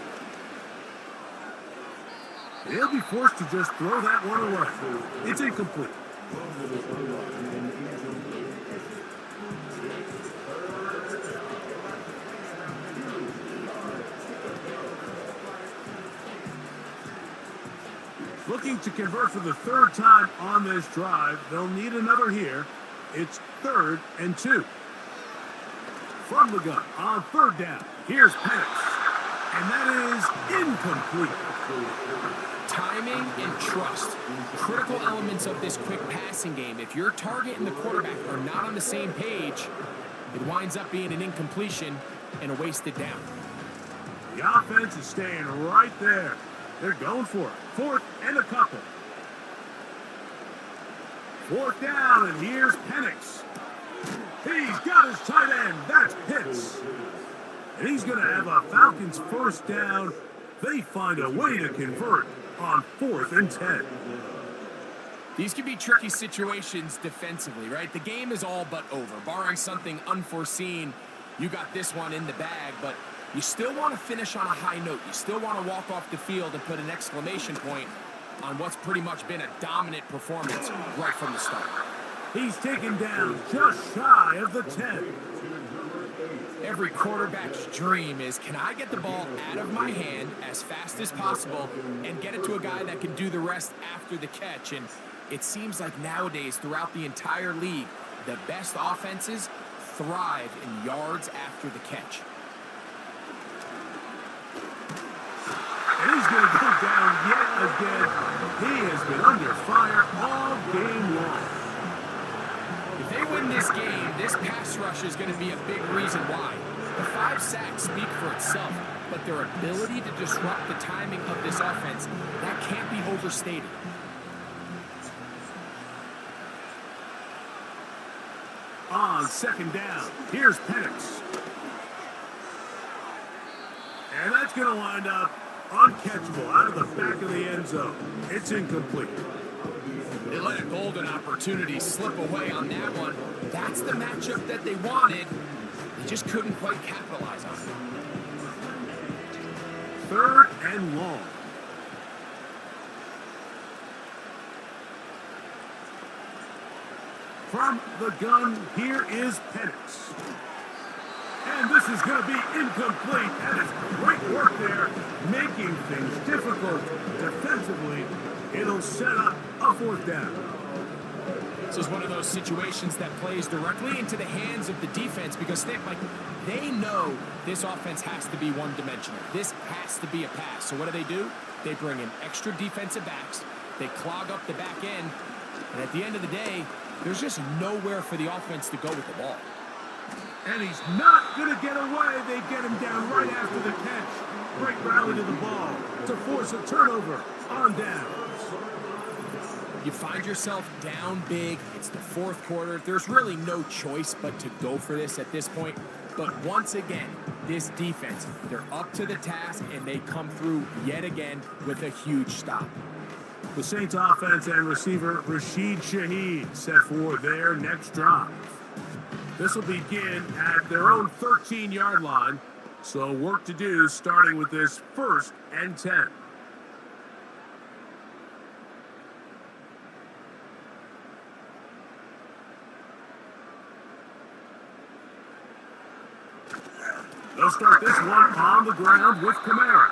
He'll be forced to just throw that one away. It's incomplete. Looking to convert for the third time on this drive. They'll need another here. It's 3rd and 2. From the gun on 3rd down. Here's Penix. And that is incomplete. Timing and trust, critical elements of this quick passing game. If your target and the quarterback are not on the same page, it winds up being an incompletion and a wasted down. The offense is staying right there. They're going for it. 4th and a couple. 4th down, and here's Penix. He's got his tight end. That's Pitts. And he's going to have a Falcons first down. They find a way to convert on 4th and 10. These can be tricky situations defensively, right? The game is all but over. Barring something unforeseen, you got this one in the bag, but you still want to finish on a high note. You still want to walk off the field and put an exclamation point on what's pretty much been a dominant performance right from the start. He's taken down just shy of the 10. Every quarterback's dream is, can I get the ball out of my hand as fast as possible and get it to a guy that can do the rest after the catch? And it seems like nowadays, throughout the entire league, the best offenses thrive in yards after the catch. And he's going to go down yet again. He has been under fire all game long. If they win this game, this pass rush is going to be a big reason why. The 5 sacks speak for itself, but their ability to disrupt the timing of this offense, that can't be overstated. On 2nd down, here's Penix. And that's going to wind up uncatchable out of the back of the end zone. It's incomplete. They let a golden opportunity slip away on that one. That's the matchup that they wanted. They just couldn't quite capitalize on it. 3rd and long. From the gun, here is Penix. And this is going to be incomplete. That is great work there, making things difficult defensively. It'll set up a 4th down. This is one of those situations that plays directly into the hands of the defense because they know this offense has to be one-dimensional. This has to be a pass. So what do? They bring in extra defensive backs. They clog up the back end. And at the end of the day, there's just nowhere for the offense to go with the ball. And he's not going to get away. They get him down right after the catch. Great rally to the ball to force a turnover on downs. You find yourself down big. It's the 4th quarter. There's really no choice but to go for this at this point. But once again, this defense, they're up to the task, and they come through yet again with a huge stop. The Saints offense and receiver Rashid Shaheed set for their next drive. This will begin at their own 13-yard line. So work to do starting with this 1st and 10. They'll start this one on the ground with Kamara.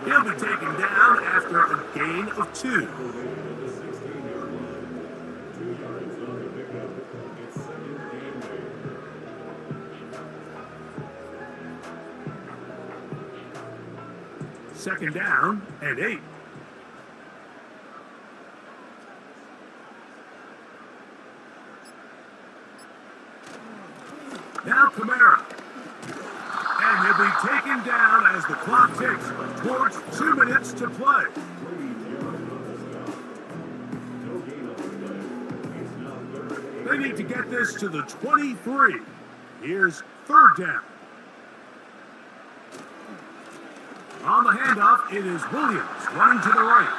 He'll be taken down after a gain of 2. Second down and 8. Now Kamara. And he'll be taken down as the clock ticks towards 2 minutes to play. They need to get this to the 23. Here's 3rd down. On the handoff, it is Williams running to the right.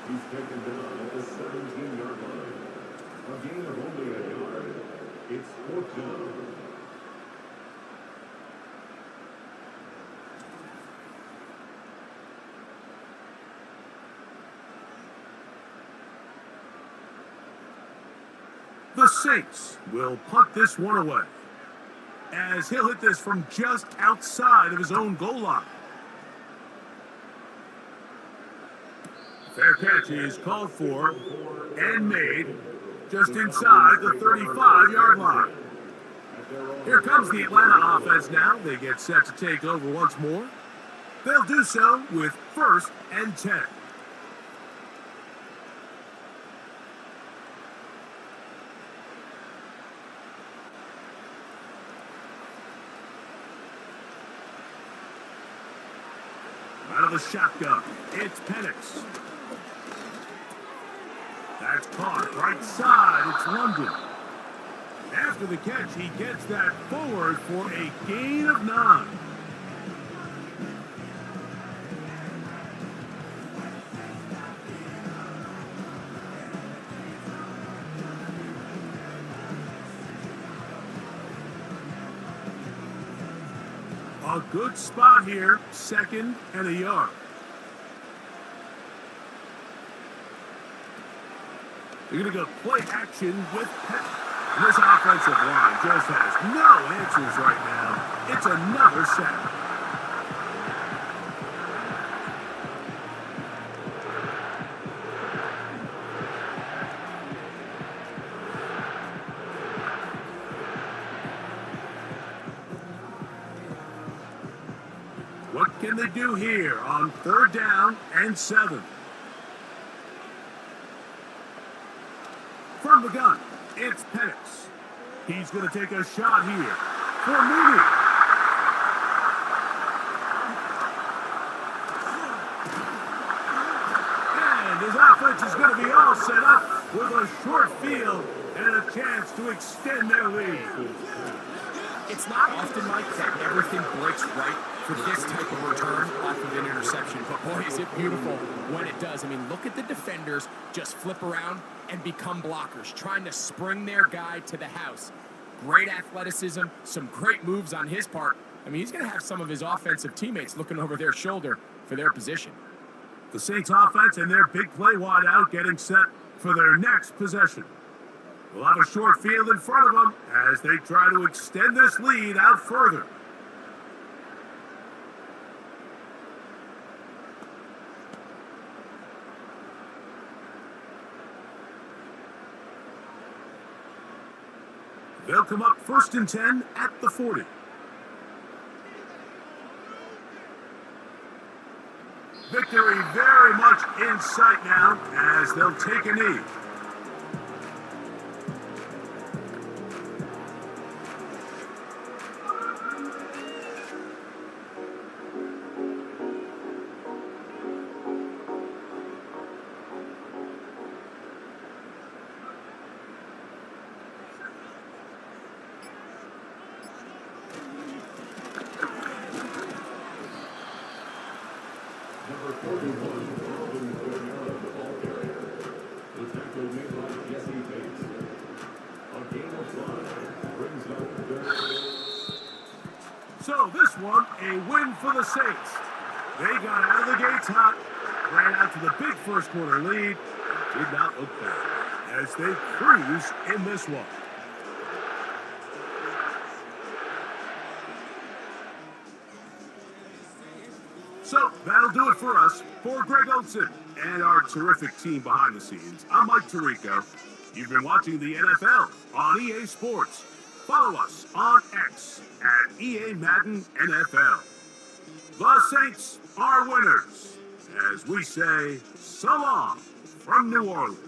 He's taken down at the 17-yard line. A gain of only a yard. It's 4th down. The Saints will punt this one away, as he'll hit this from just outside of his own goal line. Fair catch is called for and made just inside the 35-yard line. Here comes the Atlanta offense now. They get set to take over once more. They'll do so with 1st and 10. Out of the shotgun, it's Penix. That's caught right side. It's London. After the catch, he gets that forward for a gain of 9. A good spot here, 2nd and a yard. You're going to go play action with Penix. This offensive line just has no answers right now. It's another sack. What can they do here on 3rd down and 7? From the gun, it's Penix. He's going to take a shot here for Mooney. And his offense is going to be all set up with a short field and a chance to extend their lead. It's not often, Mike, that everything breaks right for this type of return off of an interception. But boy, is it beautiful when it does. I mean, look at the defenders just flip around and become blockers, trying to spring their guy to the house. Great athleticism, some great moves on his part. I mean, he's going to have some of his offensive teammates looking over their shoulder for their position. The Saints offense and their big play wide out getting set for their next possession. They'll have a short field in front of them as they try to extend this lead out further. They'll come up 1st and 10 at the 40. Victory very much in sight now as they'll take a knee. Number 41, Falcons the ball carrier. The tackle made by Jesse Bates. A gain of 5 brings up 3rd. So this one, a win for the Saints. They got out of the gates hot, ran out to the big first quarter lead, did not look bad as they cruise in this one. So that'll do it for us. For Greg Olson and our terrific team behind the scenes, I'm Mike Tirico. You've been watching the NFL on EA Sports. Follow us on X at EA Madden NFL. The Saints are winners, as we say so long from New Orleans.